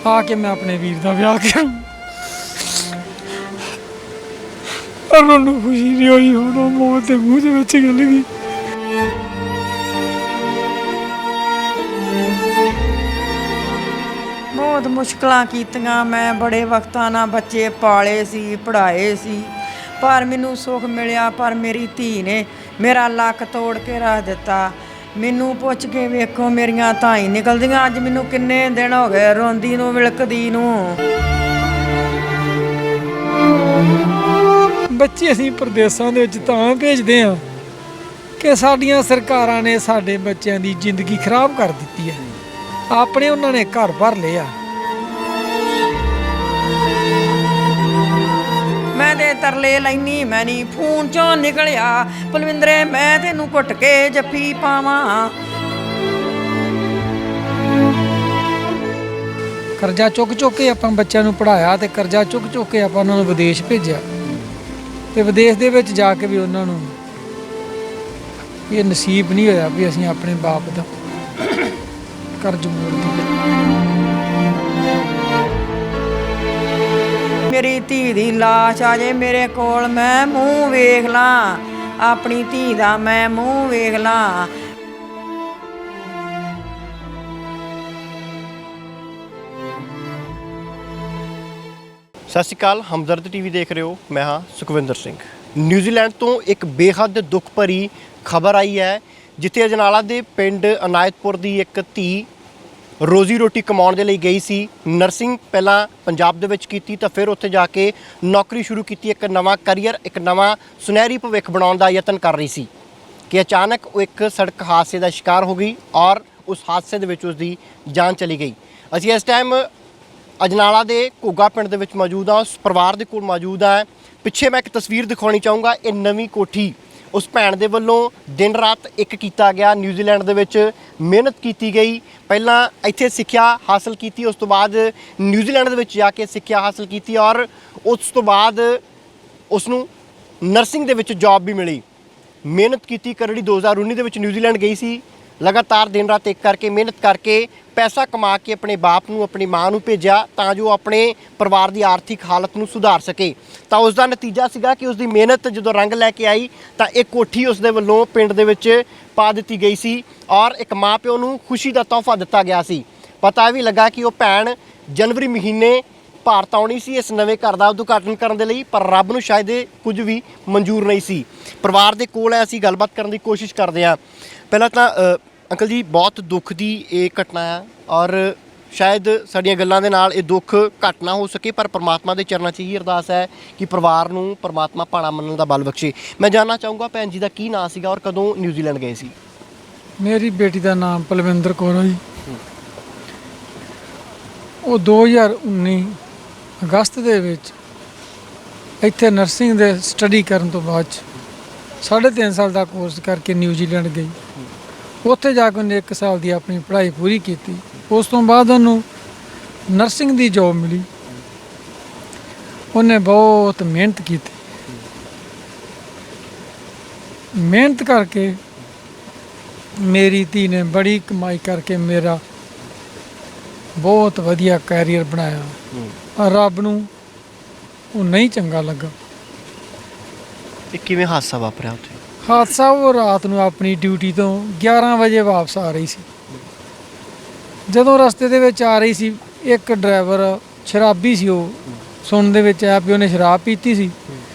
आके मैं अपने वीर का विआह किया पर उन्होंने खुशी नहीं हुई। हूँ मौत के मूँह के विच गल गई। बहुत मुश्किलां कीतियां मैं, बड़े वक्तां नाल बच्चे पाले सी, पढ़ाए सी, पर मैनू सुख मिलिया। पर मेरी धी ने मेरा लक तोड़ के रख दिता। मैनू पुछ के वेखो मेरियां धाई निकलदियां। अज मैनू किन्ने दिन हो गए रोंदी नूं, विलकदी नूं। ਬੱਚੇ ਅਸੀਂ ਪ੍ਰਦੇਸਾਂ ਦੇ ਵਿੱਚ ਤਾਂ ਭੇਜਦੇ ਹਾਂ ਕਿ ਸਾਡੀਆਂ ਸਰਕਾਰਾਂ ਨੇ ਸਾਡੇ ਬੱਚਿਆਂ ਦੀ ਜ਼ਿੰਦਗੀ ਖਰਾਬ ਕਰ ਦਿੱਤੀ ਹੈ। ਆਪਣੇ ਉਹਨਾਂ ਨੇ ਘਰ ਭਰ ਲਿਆ। ਮੈਂ ਤੇ ਤਰਲੇ ਲੈਨੀ, ਮੈਂ ਨਹੀਂ ਫੋਨ ਚੋਂ ਨਿਕਲਿਆ। ਪਲਵਿੰਦਰੇ ਮੈਂ ਤੈਨੂੰ ਘੁੱਟ ਕੇ ਜੱਫੀ ਪਾਵਾਂ। ਕਰਜ਼ਾ ਚੁੱਕ ਚੁੱਕ ਕੇ ਆਪਾਂ ਬੱਚਿਆਂ ਨੂੰ ਪੜ੍ਹਾਇਆ ਤੇ ਕਰਜ਼ਾ ਚੁੱਕ ਚੁੱਕ ਕੇ ਆਪਾਂ ਉਹਨਾਂ ਨੂੰ ਵਿਦੇਸ਼ ਭੇਜਿਆ ਤੇ ਵਿਦੇਸ਼ ਦੇ ਵਿੱਚ ਜਾ ਕੇ ਵੀ ਉਹਨਾਂ ਨੂੰ ਇਹ ਨਸੀਬ ਨਹੀਂ ਹੋਇਆ ਵੀ ਅਸੀਂ ਆਪਣੇ ਬਾਪ ਦਾ ਕਰਜ਼ ਮੋੜ ਦਈਏ। ਮੇਰੀ ਧੀ ਦੀ ਲਾਸ਼ ਆ ਜੇ ਮੇਰੇ ਕੋਲ, ਮੈਂ ਮੂੰਹ ਵੇਖ ਲਾਂ ਆਪਣੀ ਧੀ ਦਾ, ਮੈਂ ਮੂੰਹ ਵੇਖ ਲਾਂ। ਸਤਿ ਸ਼੍ਰੀ ਅਕਾਲ, ਹਮਦਰਦ ਟੀਵੀ ਦੇਖ ਰਹੇ ਹੋ। ਮੈਂ ਹਾਂ ਸੁਖਵਿੰਦਰ ਸਿੰਘ। ਨਿਊਜ਼ੀਲੈਂਡ ਤੋਂ ਇੱਕ ਬੇਹੱਦ ਦੁੱਖ ਭਰੀ ਖਬਰ ਆਈ ਹੈ, ਜਿੱਥੇ ਅਜਨਾਲਾ ਦੇ ਪਿੰਡ ਅਨਾਇਤਪੁਰ ਦੀ ਇੱਕ ਧੀ ਰੋਜ਼ੀ ਰੋਟੀ ਕਮਾਉਣ ਦੇ ਲਈ ਗਈ ਸੀ। ਨਰਸਿੰਗ ਪਹਿਲਾਂ ਪੰਜਾਬ ਦੇ ਵਿੱਚ ਕੀਤੀ ਤਾਂ ਫਿਰ ਉੱਥੇ ਜਾ ਕੇ ਨੌਕਰੀ ਸ਼ੁਰੂ ਕੀਤੀ। ਇੱਕ ਨਵਾਂ ਕਰੀਅਰ, ਇੱਕ ਨਵਾਂ ਸੁਨਹਿਰੀ ਭਵਿੱਖ ਬਣਾਉਣ ਦਾ ਯਤਨ ਕਰ ਰਹੀ ਸੀ ਕਿ ਅਚਾਨਕ ਉਹ ਇੱਕ ਸੜਕ ਹਾਦਸੇ ਦਾ ਸ਼ਿਕਾਰ ਹੋ ਗਈ ਔਰ ਉਸ ਹਾਦਸੇ ਦੇ ਵਿੱਚ ਉਸ ਦੀ ਜਾਨ ਚਲੀ ਗਈ। ਅਸੀਂ ਇਸ ਟਾਈਮ ਅਜਨਾਲਾ ਦੇ ਘੁੱਗਾ ਪਿੰਡ ਦੇ ਵਿੱਚ ਮੌਜੂਦ ਹਾਂ, ਉਸ ਪਰਿਵਾਰ ਦੇ ਕੋਲ ਮੌਜੂਦ ਹਾਂ। ਪਿੱਛੇ ਮੈਂ ਇੱਕ ਤਸਵੀਰ ਦਿਖਾਉਣੀ ਚਾਹੂੰਗਾ। ਇਹ ਨਵੀਂ ਕੋਠੀ ਉਸ ਭੈਣ ਦੇ ਵੱਲੋਂ ਦਿਨ ਰਾਤ ਇੱਕ ਕੀਤਾ ਗਿਆ। ਨਿਊਜ਼ੀਲੈਂਡ ਦੇ ਵਿੱਚ ਮਿਹਨਤ ਕੀਤੀ ਗਈ। ਪਹਿਲਾਂ ਇੱਥੇ ਸਿੱਖਿਆ ਹਾਸਲ ਕੀਤੀ, ਉਸ ਤੋਂ ਬਾਅਦ ਨਿਊਜ਼ੀਲੈਂਡ ਦੇ ਵਿੱਚ ਜਾ ਕੇ ਸਿੱਖਿਆ ਹਾਸਲ ਕੀਤੀ ਔਰ ਉਸ ਤੋਂ ਬਾਅਦ ਉਸ ਨੂੰ ਨਰਸਿੰਗ ਦੇ ਵਿੱਚ ਜੌਬ ਵੀ ਮਿਲੀ। ਮਿਹਨਤ ਕੀਤੀ ਕਰੜੀ। 2019 ਦੇ ਵਿੱਚ ਨਿਊਜ਼ੀਲੈਂਡ ਗਈ ਸੀ। ਲਗਾਤਾਰ ਦਿਨ ਰਾਤ ਇੱਕ ਕਰਕੇ ਮਿਹਨਤ ਕਰਕੇ ਪੈਸਾ ਕਮਾ ਕੇ ਆਪਣੇ ਬਾਪ ਨੂੰ, ਆਪਣੀ ਮਾਂ ਨੂੰ ਭੇਜਿਆ ਤਾਂ ਜੋ ਆਪਣੇ ਪਰਿਵਾਰ ਦੀ ਆਰਥਿਕ ਹਾਲਤ ਨੂੰ ਸੁਧਾਰ ਸਕੇ। ਤਾਂ ਉਸ ਦਾ ਨਤੀਜਾ ਸੀਗਾ ਕਿ ਉਸ ਦੀ ਮਿਹਨਤ ਜਦੋਂ ਰੰਗ ਲੈ ਕੇ ਆਈ ਤਾਂ ਇਹ ਕੋਠੀ ਉਸ ਦੇ ਵੱਲੋਂ ਪਿੰਡ ਦੇ ਵਿੱਚ ਪਾ ਦਿੱਤੀ ਗਈ ਸੀ ਔਰ ਇੱਕ ਮਾਂ ਪਿਓ ਨੂੰ ਖੁਸ਼ੀ ਦਾ ਤੋਹਫਾ ਦਿੱਤਾ ਗਿਆ ਸੀ। ਪਤਾ ਵੀ ਲੱਗਾ ਕਿ ਉਹ ਭੈਣ ਜਨਵਰੀ ਮਹੀਨੇ ਭਾਰਤ ਆਉਣੀ ਸੀ ਇਸ ਨਵੇਂ ਘਰ ਦਾ ਉਦਘਾਟਨ ਕਰਨ ਦੇ ਲਈ, ਪਰ ਰੱਬ ਨੂੰ ਸ਼ਾਇਦ ਇਹ ਕੁਝ ਵੀ ਮਨਜ਼ੂਰ ਨਹੀਂ ਸੀ। ਪਰਿਵਾਰ ਦੇ ਕੋਲ ਹੈ, ਅਸੀਂ ਗੱਲਬਾਤ ਕਰਨ ਦੀ ਕੋਸ਼ਿਸ਼ ਕਰਦੇ ਹਾਂ। ਪਹਿਲਾਂ ਤਾਂ ਅੰਕਲ ਜੀ, ਬਹੁਤ ਦੁੱਖ ਦੀ ਇਹ ਘਟਨਾ ਹੈ ਔਰ ਸ਼ਾਇਦ ਸਾਡੀਆਂ ਗੱਲਾਂ ਦੇ ਨਾਲ ਇਹ ਦੁੱਖ ਘੱਟ ਨਾ ਹੋ ਸਕੇ, ਪਰ ਪਰਮਾਤਮਾ ਦੇ ਚਰਨਾਂ 'ਚ ਹੀ ਅਰਦਾਸ ਹੈ ਕਿ ਪਰਿਵਾਰ ਨੂੰ ਪਰਮਾਤਮਾ ਭਾਣਾ ਮੰਨਣ ਦਾ ਬਲ ਬਖਸ਼ੇ। ਮੈਂ ਜਾਣਨਾ ਚਾਹੂੰਗਾ ਭੈਣ ਜੀ ਦਾ ਕੀ ਨਾਂ ਸੀਗਾ ਔਰ ਕਦੋਂ ਨਿਊਜ਼ੀਲੈਂਡ ਗਏ ਸੀ? ਮੇਰੀ ਬੇਟੀ ਦਾ ਨਾਮ ਪਲਵਿੰਦਰ ਕੌਰ ਹੈ ਜੀ। ਉਹ 2019 ਅਗਸਤ ਦੇ ਵਿੱਚ ਇੱਥੇ ਨਰਸਿੰਗ ਦੇ ਸਟੱਡੀ ਕਰਨ ਤੋਂ ਬਾਅਦ 3.5 ਸਾਲ ਦਾ ਕੋਰਸ ਕਰਕੇ ਨਿਊਜ਼ੀਲੈਂਡ ਗਈ। ਉੱਥੇ ਜਾ ਕੇ ਉਹਨੇ 1 ਸਾਲ ਦੀ ਆਪਣੀ ਪੜ੍ਹਾਈ ਪੂਰੀ ਕੀਤੀ। ਉਸ ਤੋਂ ਬਾਅਦ ਉਹਨੂੰ ਨਰਸਿੰਗ ਦੀ ਜੋਬ ਮਿਲੀ। ਉਹਨੇ ਬਹੁਤ ਮਿਹਨਤ ਕੀਤੀ। ਮਿਹਨਤ ਕਰਕੇ ਮੇਰੀ ਧੀ ਨੇ ਬੜੀ ਕਮਾਈ ਕਰਕੇ ਮੇਰਾ ਬਹੁਤ ਵਧੀਆ ਕੈਰੀਅਰ ਬਣਾਇਆ। ਪਰ ਰੱਬ ਨੂੰ ਉਹ ਨਹੀਂ ਚੰਗਾ ਲੱਗਾ। ਇਹ ਕਿਵੇਂ ਹਾਦਸਾ ਵਾਪਰਿਆ ਉੱਥੇ? ਹਾਦਸਾ, ਉਹ ਰਾਤ ਨੂੰ ਆਪਣੀ ਡਿਊਟੀ ਤੋਂ 11 ਵਜੇ ਵਾਪਸ ਆ ਰਹੀ ਸੀ। ਜਦੋਂ ਰਸਤੇ ਦੇ ਵਿੱਚ ਆ ਰਹੀ ਸੀ, ਇੱਕ ਡਰਾਈਵਰ ਸ਼ਰਾਬੀ ਸੀ। ਉਹ ਸੁਣਨ ਦੇ ਵਿੱਚ ਆਇਆ ਵੀ ਉਹਨੇ ਸ਼ਰਾਬ ਪੀਤੀ ਸੀ।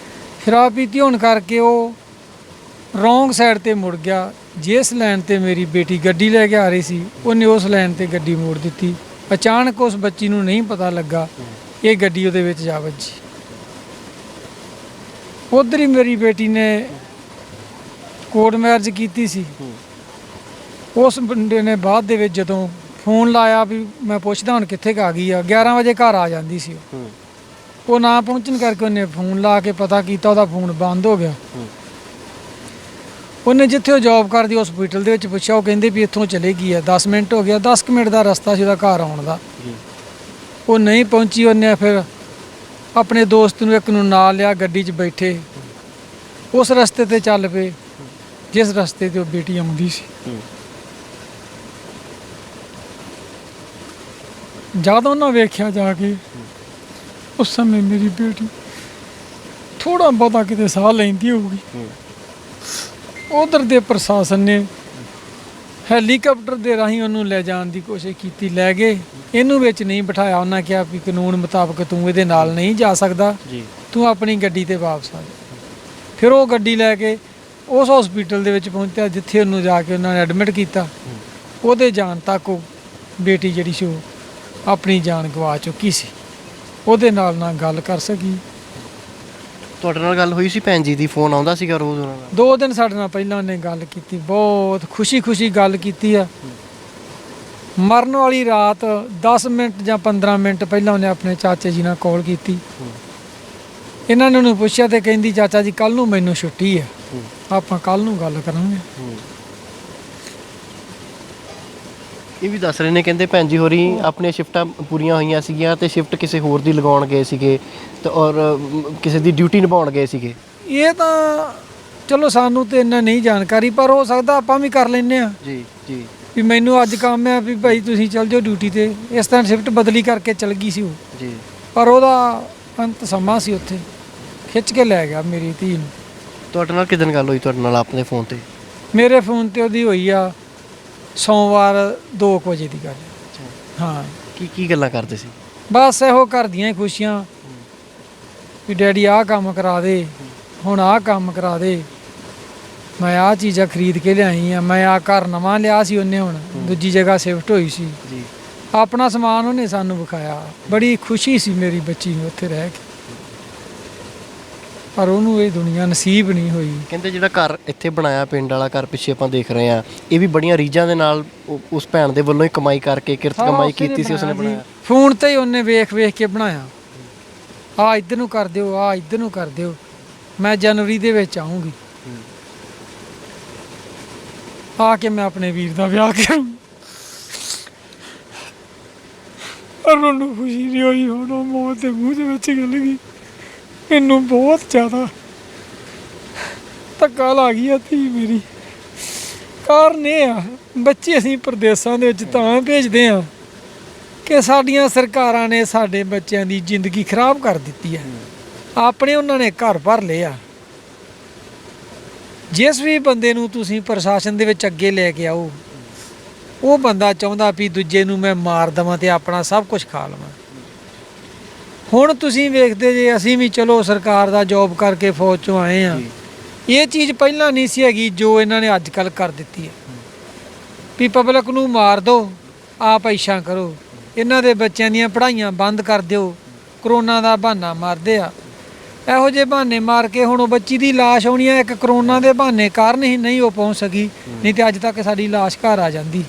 ਸ਼ਰਾਬ ਪੀਤੀ ਹੋਣ ਕਰਕੇ ਉਹ ਰੋਂਗ ਸਾਈਡ 'ਤੇ ਮੁੜ ਗਿਆ। ਜਿਸ ਲਾਈਨ 'ਤੇ ਮੇਰੀ ਬੇਟੀ ਗੱਡੀ ਲੈ ਕੇ ਆ ਰਹੀ ਸੀ, ਉਹਨੇ ਉਸ ਲਾਈਨ 'ਤੇ ਗੱਡੀ ਮੋੜ ਦਿੱਤੀ। ਅਚਾਨਕ ਉਸ ਬੱਚੀ ਨੂੰ ਨਹੀਂ ਪਤਾ ਲੱਗਾ ਇਹ ਗੱਡੀ ਉਹਦੇ ਵਿੱਚ ਜਾ ਵੱਜੀ। ਉੱਧਰ ਹੀ ਮੇਰੀ ਬੇਟੀ ਨੇ ਕੋਰਟ ਮੈਰਿਜ ਕੀਤੀ ਸੀ। ਉਸ ਬੰਦੇ ਨੇ ਬਾਅਦ ਦੇ ਵਿੱਚ ਜਦੋਂ ਫੋਨ ਲਾਇਆ ਵੀ ਮੈਂ ਪੁੱਛਦਾ ਹੁਣ ਕਿੱਥੇ ਕੁ ਆ ਗਈ ਆ, 11 ਵਜੇ ਘਰ ਆ ਜਾਂਦੀ ਸੀ। ਉਹ ਨਾ ਪਹੁੰਚਣ ਕਰਕੇ ਉਹਨੇ ਫੋਨ ਲਾ ਕੇ ਪਤਾ ਕੀਤਾ, ਉਹਦਾ ਫੋਨ ਬੰਦ ਹੋ ਗਿਆ। ਉਹਨੇ ਜਿੱਥੇ ਉਹ ਜੌਬ ਕਰਦੀ ਹਸਪੀਟਲ ਦੇ ਵਿੱਚ ਪੁੱਛਿਆ, ਉਹ ਕਹਿੰਦੇ ਵੀ ਇੱਥੋਂ ਚਲੇ ਗਈ ਆ, 10 ਮਿੰਟ ਹੋ ਗਿਆ। 10 ਮਿੰਟ ਦਾ ਰਸਤਾ ਸੀ ਉਹਦਾ ਘਰ ਆਉਣ ਦਾ। ਉਹ ਨਹੀਂ ਪਹੁੰਚੀ। ਉਹਨੇ ਫਿਰ ਆਪਣੇ ਦੋਸਤ ਨੂੰ ਇੱਕ ਨੂੰ ਨਾਲ ਲਿਆ, ਗੱਡੀ 'ਚ ਬੈਠੇ ਉਸ ਰਸਤੇ 'ਤੇ ਚੱਲ ਪਏ ਜਿਸ ਰਸਤੇ 'ਤੇ ਉਹ ਬੇਟੀ ਆਉਂਦੀ ਸੀ। ਜਦ ਉਹਨਾਂ ਵੇਖਿਆ ਜਾ ਕੇ ਉਸ ਸਮੇਂ ਮੇਰੀ ਬੇਟੀ ਥੋੜਾ ਬਹੁਤਾ ਕਿਤੇ ਸਾਹ ਲੈਂਦੀ ਹੋਊਗੀ। ਉਧਰ ਦੇ ਪ੍ਰਸ਼ਾਸਨ ਨੇ ਹੈਲੀਕਾਪਟਰ ਦੇ ਰਾਹੀਂ ਉਹਨੂੰ ਲੈ ਜਾਣ ਦੀ ਕੋਸ਼ਿਸ਼ ਕੀਤੀ, ਲੈ ਗਏ। ਇਹਨੂੰ ਵਿੱਚ ਨਹੀਂ ਬਿਠਾਇਆ। ਉਹਨਾਂ ਕਿਹਾ ਵੀ ਕਾਨੂੰਨ ਮੁਤਾਬਕ ਤੂੰ ਇਹਦੇ ਨਾਲ ਨਹੀਂ ਜਾ ਸਕਦਾ, ਤੂੰ ਆਪਣੀ ਗੱਡੀ ਤੇ ਵਾਪਸ ਆ ਜਾ। ਫਿਰ ਉਹ ਗੱਡੀ ਲੈ ਕੇ ਉਸ ਹਸਪੀਟਲ ਦੇ ਵਿੱਚ ਪਹੁੰਚਿਆ ਜਿੱਥੇ ਉਹਨੂੰ ਜਾ ਕੇ ਉਹਨਾਂ ਨੇ ਐਡਮਿਟ ਕੀਤਾ। ਉਹਦੇ ਜਾਣ ਤੱਕ ਉਹ ਬੇਟੀ ਜਿਹੜੀ ਸੀ ਉਹ ਆਪਣੀ ਜਾਨ ਗਵਾ ਚੁੱਕੀ ਸੀ। ਉਹਦੇ ਨਾਲ ਨਾ ਗੱਲ ਕਰ ਸਕੀ। ਤੁਹਾਡੇ ਨਾਲ ਗੱਲ ਹੋਈ ਸੀ ਭੈਣ ਜੀ ਦੀ? ਫੋਨ ਆਉਂਦਾ ਸੀਗਾ ਰੋਜ਼ ਉਹਨਾਂ ਦਾ? 2 ਦਿਨ ਸਾਡੇ ਨਾਲ ਪਹਿਲਾਂ ਉਹਨੇ ਗੱਲ ਕੀਤੀ, ਬਹੁਤ ਖੁਸ਼ੀ ਗੱਲ ਕੀਤੀ ਆ। ਮਰਨ ਵਾਲੀ ਰਾਤ 10 ਮਿੰਟ ਜਾਂ 15 ਮਿੰਟ ਪਹਿਲਾਂ ਉਹਨੇ ਆਪਣੇ ਚਾਚੇ ਜੀ ਨਾਲ ਕਾਲ ਕੀਤੀ। ਇਹਨਾਂ ਨੇ ਉਹਨੂੰ ਪੁੱਛਿਆ ਤੇ ਕਹਿੰਦੀ ਚਾਚਾ ਜੀ ਕੱਲ ਨੂੰ ਮੈਨੂੰ ਛੁੱਟੀ ਹੈ, ਆਪਾਂ ਕੱਲ ਨੂੰ ਗੱਲ ਕਰਾਂਗੇ। ਇਹ ਵੀ ਦੱਸ ਰਹੇ ਨੇ, ਕਹਿੰਦੇ ਭੈਣ ਜੀ ਹੋਰੀ ਆਪਣੀਆਂ ਸ਼ਿਫਟਾਂ ਪੂਰੀਆਂ ਹੋਈਆਂ ਸੀਗੀਆਂ ਤੇ ਸ਼ਿਫਟ ਕਿਸੇ ਹੋਰ ਦੀ ਲਗਾਉਣ ਗਏ ਸੀਗੇ ਤੇ ਔਰ ਕਿਸੇ ਦੀ ਡਿਊਟੀ ਨਿਭਾਉਣ ਗਏ ਸੀਗੇ। ਇਹ ਤਾਂ ਚਲੋ ਸਾਨੂੰ ਤੇ ਇੰਨਾ ਨਹੀਂ ਜਾਣਕਾਰੀ, ਪਰ ਹੋ ਸਕਦਾ ਆਪਾਂ ਵੀ ਕਰ ਲੈਂਦੇ ਆ ਜੀ ਜੀ ਵੀ ਮੈਨੂੰ ਅੱਜ ਕੰਮ ਹੈ ਵੀ ਭਾਈ ਤੁਸੀਂ ਚੱਲ ਜਾਓ ਡਿਊਟੀ ਤੇ। ਇਸ ਤਰ੍ਹਾਂ ਸ਼ਿਫਟ ਬਦਲੀ ਕਰਕੇ ਚਲ ਗਈ ਸੀ ਉਹ ਜੀ, ਪਰ ਉਹਦਾ ਅੰਤ ਸਮਾਂ ਸੀ, ਉੱਥੇ ਖਿੱਚ ਕੇ ਲੈ ਗਿਆ ਮੇਰੀ ਧੀ ਨੂੰ। ਤੁਹਾਡੇ ਨਾਲ ਕਿਦਨ ਗੱਲ ਹੋਈ ਤੁਹਾਡੇ ਨਾਲ ਆਪਣੇ ਫੋਨ ਤੇ? ਮੇਰੇ ਫੋਨ ਤੇ ਉਹਦੀ ਹੋਈ ਆ ਸੋਮਵਾਰ 2 ਵਜੇ ਦੀ ਗੱਲ। ਹਾਂ, ਕੀ ਗੱਲਾਂ ਕਰਦੇ ਸੀ? ਬਸ ਇਹੋ ਘਰ ਦੀਆਂ ਹੀ ਖੁਸ਼ੀਆਂ ਵੀ ਡੈਡੀ ਆਹ ਕੰਮ ਕਰਾ ਦੇ, ਹੁਣ ਆਹ ਕੰਮ ਕਰਾ ਦੇ, ਮੈਂ ਆਹ ਚੀਜ਼ਾਂ ਖਰੀਦ ਕੇ ਲਿਆਈ ਆ, ਮੈਂ ਆਹ ਘਰ ਨਵਾਂ ਲਿਆ ਸੀ ਉਹਨੇ, ਹੁਣ ਦੂਜੀ ਜਗ੍ਹਾ ਸ਼ਿਫਟ ਹੋਈ ਸੀ ਜੀ। ਆਪਣਾ ਸਮਾਨ ਉਹਨੇ ਸਾਨੂੰ ਵਿਖਾਇਆ। ਬੜੀ ਖੁਸ਼ੀ ਸੀ ਮੇਰੀ ਬੱਚੀ ਨੂੰ ਉੱਥੇ ਰਹਿ ਕੇ, ਪਰ ਉਹਨੂੰ ਇਹ ਦੁਨੀਆ ਨਸੀਬ ਨਹੀਂ ਹੋਈ। ਕਹਿੰਦੇ ਜਿਹੜਾ ਘਰ ਇੱਥੇ ਬਣਾਇਆ, ਪਿੰਡ ਵਾਲਾ ਘਰ ਪਿੱਛੇ ਆਪਾਂ ਦੇਖ ਰਹੇ ਆ, ਇਹ ਵੀ ਬੜੀਆਂ ਰੀਝਾਂ ਦੇ ਨਾਲ ਉਸ ਭੈਣ ਦੇ ਵੱਲੋਂ ਹੀ ਕਮਾਈ ਕਰਕੇ, ਕਿਰਤ ਕਮਾਈ ਕੀਤੀ ਸੀ ਉਸਨੇ ਬਣਾਇਆ। ਫੋਨ ਤੇ ਹੀ ਉਹਨੇ ਵੇਖ ਕੇ ਬਣਾਇਆ। ਆ ਇੱਧਰ ਨੂੰ ਕਰ ਦਿਓ, ਆ ਇੱਧਰ ਨੂੰ ਕਰ ਦਿਓ, ਮੈਂ ਜਨਵਰੀ ਦੇ ਵਿੱਚ ਆਉਂਗੀ, ਆ ਕੇ ਮੈਂ ਆਪਣੇ ਵੀਰ ਦਾ ਵਿਆਹ ਕਰਾਂ। ਪਰ ਉਹਨੂੰ ਖੁਸ਼ੀ ਨਹੀਂ ਹੋਈ, ਹੁਣ ਉਹ ਮੌਤ ਦੇ ਮੂੰਹ ਦੇ ਵਿੱਚ ਗੱਲ ਗਈ। ਮੈਨੂੰ ਬਹੁਤ ਜ਼ਿਆਦਾ ਧੱਕਾ ਲੱਗ ਗਿਆ ਧੀ ਮੇਰੀ। ਕਾਰਨ ਇਹ ਆ, ਬੱਚੇ ਅਸੀਂ ਪ੍ਰਦੇਸਾਂ ਦੇ ਵਿੱਚ ਤਾਂ ਭੇਜਦੇ ਆ ਕਿ ਸਾਡੀਆਂ ਸਰਕਾਰਾਂ ਨੇ ਸਾਡੇ ਬੱਚਿਆਂ ਦੀ ਜ਼ਿੰਦਗੀ ਖਰਾਬ ਕਰ ਦਿੱਤੀ ਹੈ। ਆਪਣੇ ਉਹਨਾਂ ਨੇ ਘਰ ਭਰ ਲਿਆ। ਜਿਸ ਵੀ ਬੰਦੇ ਨੂੰ ਤੁਸੀਂ ਪ੍ਰਸ਼ਾਸਨ ਦੇ ਵਿੱਚ ਅੱਗੇ ਲੈ ਕੇ ਆਓ, ਉਹ ਬੰਦਾ ਚਾਹੁੰਦਾ ਵੀ ਦੂਜੇ ਨੂੰ ਮੈਂ ਮਾਰ ਦੇਵਾਂ ਤੇ ਆਪਣਾ ਸਭ ਕੁਝ ਖਾ ਲਵਾਂ। ਹੁਣ ਤੁਸੀਂ ਵੇਖਦੇ ਜੇ, ਅਸੀਂ ਵੀ ਚਲੋ ਸਰਕਾਰ ਦਾ ਜੋਬ ਕਰਕੇ ਫੌਜ 'ਚੋਂ ਆਏ ਆ। ਇਹ ਚੀਜ਼ ਪਹਿਲਾਂ ਨਹੀਂ ਸੀ ਹੈਗੀ ਜੋ ਇਹਨਾਂ ਨੇ ਅੱਜ ਕੱਲ੍ਹ ਕਰ ਦਿੱਤੀ ਹੈ ਵੀ ਪਬਲਿਕ ਨੂੰ ਮਾਰ ਦਿਓ, ਆਪ ਐਸ਼ਾਂ ਕਰੋ। ਇਹਨਾਂ ਦੇ ਬੱਚਿਆਂ ਦੀਆਂ ਪੜ੍ਹਾਈਆਂ ਬੰਦ ਕਰ ਦਿਓ, ਕਰੋਨਾ ਦਾ ਬਹਾਨਾ ਮਾਰਦੇ ਆ। ਇਹੋ ਜਿਹੇ ਬਹਾਨੇ ਮਾਰ ਕੇ ਹੁਣ ਉਹ ਬੱਚੀ ਦੀ ਲਾਸ਼ ਆਉਣੀ ਹੈ, ਇੱਕ ਕਰੋਨਾ ਦੇ ਬਹਾਨੇ ਕਾਰਨ ਹੀ ਨਹੀਂ ਉਹ ਪਹੁੰਚ ਸਕੀ, ਨਹੀਂ ਤੇ ਅੱਜ ਤੱਕ ਸਾਡੀ ਲਾਸ਼ ਘਰ ਆ ਜਾਂਦੀ।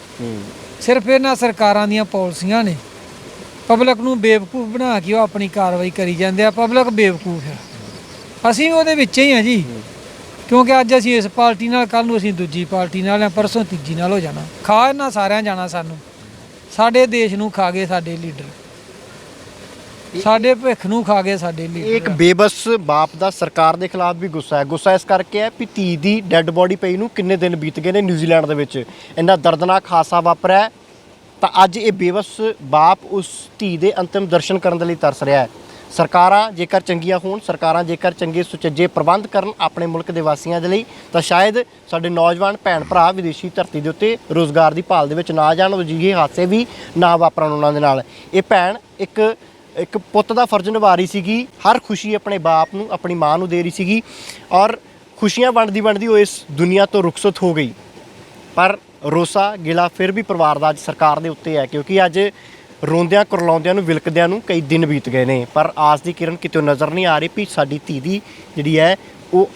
ਸਿਰਫ ਇਹਨਾਂ ਸਰਕਾਰਾਂ ਦੀਆਂ ਪਾਲਿਸੀਆਂ ਨੇ ਪਬਲਿਕ ਨੂੰ ਬੇਵਕੂਫ ਬਣਾ ਕੇ ਉਹ ਆਪਣੀ ਕਾਰਵਾਈ ਕਰੀ ਜਾਂਦੇ ਆ। ਪਬਲਿਕ ਬੇਵਕੂਫ ਹੈ, ਅਸੀਂ ਉਹਦੇ ਵਿੱਚ ਹੀ ਹਾਂ ਜੀ, ਕਿਉਂਕਿ ਅੱਜ ਅਸੀਂ ਇਸ ਪਾਰਟੀ ਨਾਲ, ਕੱਲ੍ਹ ਨੂੰ ਅਸੀਂ ਦੂਜੀ ਪਾਰਟੀ ਨਾਲ ਆ, ਪਰਸੋਂ ਤੀਜੀ ਨਾਲ ਹੋ ਜਾਣਾ। ਖਾ ਇਹਨਾਂ ਸਾਰਿਆਂ ਜਾਣਾ ਸਾਨੂੰ। ਸਾਡੇ ਦੇਸ਼ ਨੂੰ ਖਾ ਗਏ ਸਾਡੇ ਲੀਡਰ, ਸਾਡੇ ਭਵਿੱਖ ਨੂੰ ਖਾ ਗਏ ਸਾਡੇ ਲੀਡਰ। ਇੱਕ ਬੇਬਸ ਬਾਪ ਦਾ ਸਰਕਾਰ ਦੇ ਖਿਲਾਫ ਵੀ ਗੁੱਸਾ ਹੈ। ਗੁੱਸਾ ਇਸ ਕਰਕੇ ਹੈ ਵੀ ਧੀ ਦੀ ਡੈੱਡ ਬੋਡੀ ਪਈ ਨੂੰ ਕਿੰਨੇ ਦਿਨ ਬੀਤ ਗਏ ਨੇ ਨਿਊਜ਼ੀਲੈਂਡ ਦੇ ਵਿੱਚ, ਇੰਨਾ ਦਰਦਨਾਕ ਹਾਦਸਾ ਵਾਪਰਿਆ, ਤਾਂ ਅੱਜ ਇਹ ਬੇਬਸ ਬਾਪ ਉਸ ਧੀ ਦੇ ਅੰਤਿਮ ਦਰਸ਼ਨ ਕਰਨ ਦੇ ਲਈ ਤਰਸ ਰਿਹਾ ਹੈ। ਸਰਕਾਰਾਂ ਜੇਕਰ ਚੰਗੀਆਂ ਹੋਣ, ਸਰਕਾਰਾਂ ਜੇਕਰ ਚੰਗੇ ਸੁਚੱਜੇ ਪ੍ਰਬੰਧ ਕਰਨ ਆਪਣੇ ਮੁਲਕ ਦੇ ਵਾਸੀਆਂ ਦੇ ਲਈ, ਤਾਂ ਸ਼ਾਇਦ ਸਾਡੇ ਨੌਜਵਾਨ ਭੈਣ ਭਰਾ ਵਿਦੇਸ਼ੀ ਧਰਤੀ ਦੇ ਉੱਤੇ ਰੋਜ਼ਗਾਰ ਦੀ ਭਾਲ ਦੇ ਵਿੱਚ ਨਾ ਜਾਣ, ਅਜਿਹੇ ਹਾਦਸੇ ਵੀ ਨਾ ਵਾਪਰਨ ਉਹਨਾਂ ਦੇ ਨਾਲ। ਇਹ ਭੈਣ ਇੱਕ ਪੁੱਤ ਦਾ ਫਰਜ਼ ਨਿਭਾ ਰਹੀ ਸੀਗੀ, ਹਰ ਖੁਸ਼ੀ ਆਪਣੇ ਬਾਪ ਨੂੰ, ਆਪਣੀ ਮਾਂ ਨੂੰ ਦੇ ਰਹੀ ਸੀਗੀ, ਔਰ ਖੁਸ਼ੀਆਂ ਵੰਡਦੀ ਉਹ ਇਸ ਦੁਨੀਆ ਤੋਂ ਰੁਖਸਤ ਹੋ ਗਈ। ਪਰ ਰੋਸਾ ਗਿਲਾ ਫਿਰ ਵੀ ਪਰਿਵਾਰ ਦਾ ਅੱਜ ਸਰਕਾਰ ਦੇ ਉੱਤੇ ਹੈ, ਕਿਉਂਕਿ ਅੱਜ ਰੋਂਦਿਆਂ ਕੁਰਲਾਉਂਦਿਆਂ ਨੂੰ, ਵਿਲਕਦਿਆਂ ਨੂੰ ਕਈ ਦਿਨ ਬੀਤ ਗਏ ਨੇ, ਪਰ ਆਸ ਦੀ ਕਿਰਨ ਕਿਤੇ ਨਜ਼ਰ ਨਹੀਂ ਆ ਰਹੀ ਵੀ ਸਾਡੀ ਧੀ ਦੀ ਜਿਹੜੀ ਹੈ ਉਹ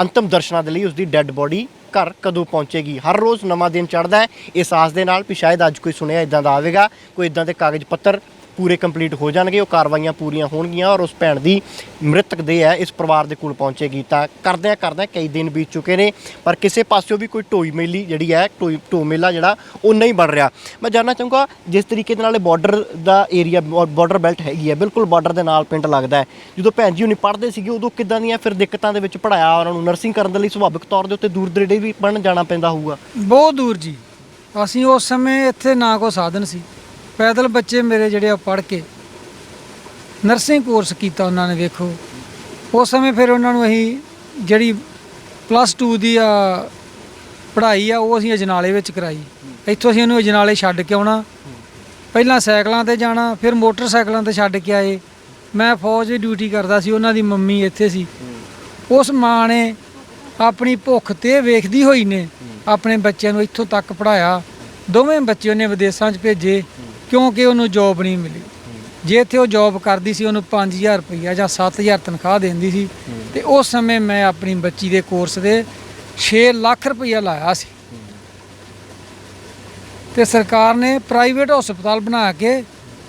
ਅੰਤਿਮ ਦਰਸ਼ਨਾਂ ਦੇ ਲਈ ਉਸਦੀ ਡੈੱਡ ਬੋਡੀ ਘਰ ਕਦੋਂ ਪਹੁੰਚੇਗੀ। ਹਰ ਰੋਜ਼ ਨਵਾਂ ਦਿਨ ਚੜ੍ਹਦਾ ਹੈ ਇਸ ਆਸ ਦੇ ਨਾਲ ਵੀ ਸ਼ਾਇਦ ਅੱਜ ਕੋਈ ਸੁਣਿਆ ਇੱਦਾਂ ਦਾ ਆਵੇਗਾ, ਕੋਈ ਇੱਦਾਂ ਦੇ ਕਾਗਜ਼ ਪੱਤਰ ਪੂਰੇ ਕੰਪਲੀਟ ਹੋ ਜਾਣਗੇ, ਉਹ ਕਾਰਵਾਈਆਂ ਪੂਰੀਆਂ ਹੋਣਗੀਆਂ ਔਰ ਉਸ ਭੈਣ ਦੀ ਮ੍ਰਿਤਕ ਦੇਹ ਹੈ ਇਸ ਪਰਿਵਾਰ ਦੇ ਕੋਲ ਪਹੁੰਚੇਗੀ। ਤਾਂ ਕਰਦਿਆਂ ਕਈ ਦਿਨ ਬੀਤ ਚੁੱਕੇ ਨੇ, ਪਰ ਕਿਸੇ ਪਾਸਿਓਂ ਵੀ ਕੋਈ ਢੋਈ ਮੇਲੀ ਜਿਹੜੀ ਹੈ, ਢੋ ਮੇਲਾ ਜਿਹੜਾ ਉਹ ਨਹੀਂ ਬਣ ਰਿਹਾ। ਮੈਂ ਜਾਣਨਾ ਚਾਹੂੰਗਾ, ਜਿਸ ਤਰੀਕੇ ਦੇ ਨਾਲ ਇਹ ਬਾਰਡਰ ਦਾ ਏਰੀਆ, ਬਾਰਡਰ ਬੈਲਟ ਹੈਗੀ ਹੈ, ਬਿਲਕੁਲ ਬਾਰਡਰ ਦੇ ਨਾਲ ਪਿੰਡ ਲੱਗਦਾ ਹੈ, ਜਦੋਂ ਭੈਣ ਜੀ ਹੁਣੀ ਪੜ੍ਹਦੇ ਸੀਗੇ ਉਦੋਂ ਕਿੱਦਾਂ ਦੀਆਂ ਫਿਰ ਦਿੱਕਤਾਂ ਦੇ ਵਿੱਚ ਪੜ੍ਹਾਇਆ ਉਹਨਾਂ ਨੂੰ? ਨਰਸਿੰਗ ਕਰਨ ਦੇ ਲਈ ਸੁਭਾਵਿਕ ਤੌਰ ਦੇ ਉੱਤੇ ਦੂਰ ਦਰੇਡੇ ਵੀ ਪੜ੍ਹਨ ਜਾਣਾ ਪੈਂਦਾ ਹੋਊਗਾ। ਬਹੁਤ ਦੂਰ ਜੀ। ਅਸੀਂ ਉਸ ਸਮੇਂ ਇੱਥੇ ਨਾ ਕੋਈ ਸਾਧਨ ਸੀ, ਪੈਦਲ ਬੱਚੇ ਮੇਰੇ ਜਿਹੜੇ ਆ ਪੜ੍ਹ ਕੇ ਨਰਸਿੰਗ ਕੋਰਸ ਕੀਤਾ ਉਹਨਾਂ ਨੇ। ਵੇਖੋ ਉਸ ਸਮੇਂ ਫਿਰ ਉਹਨਾਂ ਨੂੰ ਅਸੀਂ ਜਿਹੜੀ +2 ਦੀ ਆ ਪੜ੍ਹਾਈ ਆ ਉਹ ਅਸੀਂ ਅਜਨਾਲੇ ਵਿੱਚ ਕਰਾਈ। ਇੱਥੋਂ ਅਸੀਂ ਉਹਨੂੰ ਅਜਨਾਲੇ ਛੱਡ ਕੇ ਆਉਣਾ, ਪਹਿਲਾਂ ਸਾਈਕਲਾਂ ਤੇ ਜਾਣਾ, ਫਿਰ ਮੋਟਰਸਾਈਕਲਾਂ ਤੇ ਛੱਡ ਕੇ ਆਏ। ਮੈਂ ਫੌਜ ਦੀ ਡਿਊਟੀ ਕਰਦਾ ਸੀ, ਉਹਨਾਂ ਦੀ ਮੰਮੀ ਇੱਥੇ ਸੀ। ਉਸ ਮਾਂ ਨੇ ਆਪਣੀ ਭੁੱਖ ਤੇ ਵੇਖਦੀ ਹੋਈ ਨੇ ਆਪਣੇ ਬੱਚਿਆਂ ਨੂੰ ਇੱਥੋਂ ਤੱਕ ਪੜ੍ਹਾਇਆ। ਦੋਵੇਂ ਬੱਚੇ ਉਹਨੇ ਵਿਦੇਸ਼ਾਂ 'ਚ ਭੇਜੇ ਕਿਉਂਕਿ ਉਹਨੂੰ ਜੋਬ ਨਹੀਂ ਮਿਲੀ। ਜੇ ਇੱਥੇ ਉਹ ਜੋਬ ਕਰਦੀ ਸੀ ਉਹਨੂੰ 5000 ਰੁਪਈਆ ਜਾਂ 7000 ਤਨਖਾਹ ਦਿੰਦੀ ਸੀ। ਤੇ ਉਸ ਸਮੇਂ ਮੈਂ ਆਪਣੀ ਬੱਚੀ ਦੇ ਕੋਰਸ ਦੇ 6 ਲੱਖ ਰੁਪਈਆ ਲਾਇਆ ਸੀ। ਤੇ ਸਰਕਾਰ ਨੇ ਪ੍ਰਾਈਵੇਟ ਹਸਪਤਾਲ ਬਣਾ ਕੇ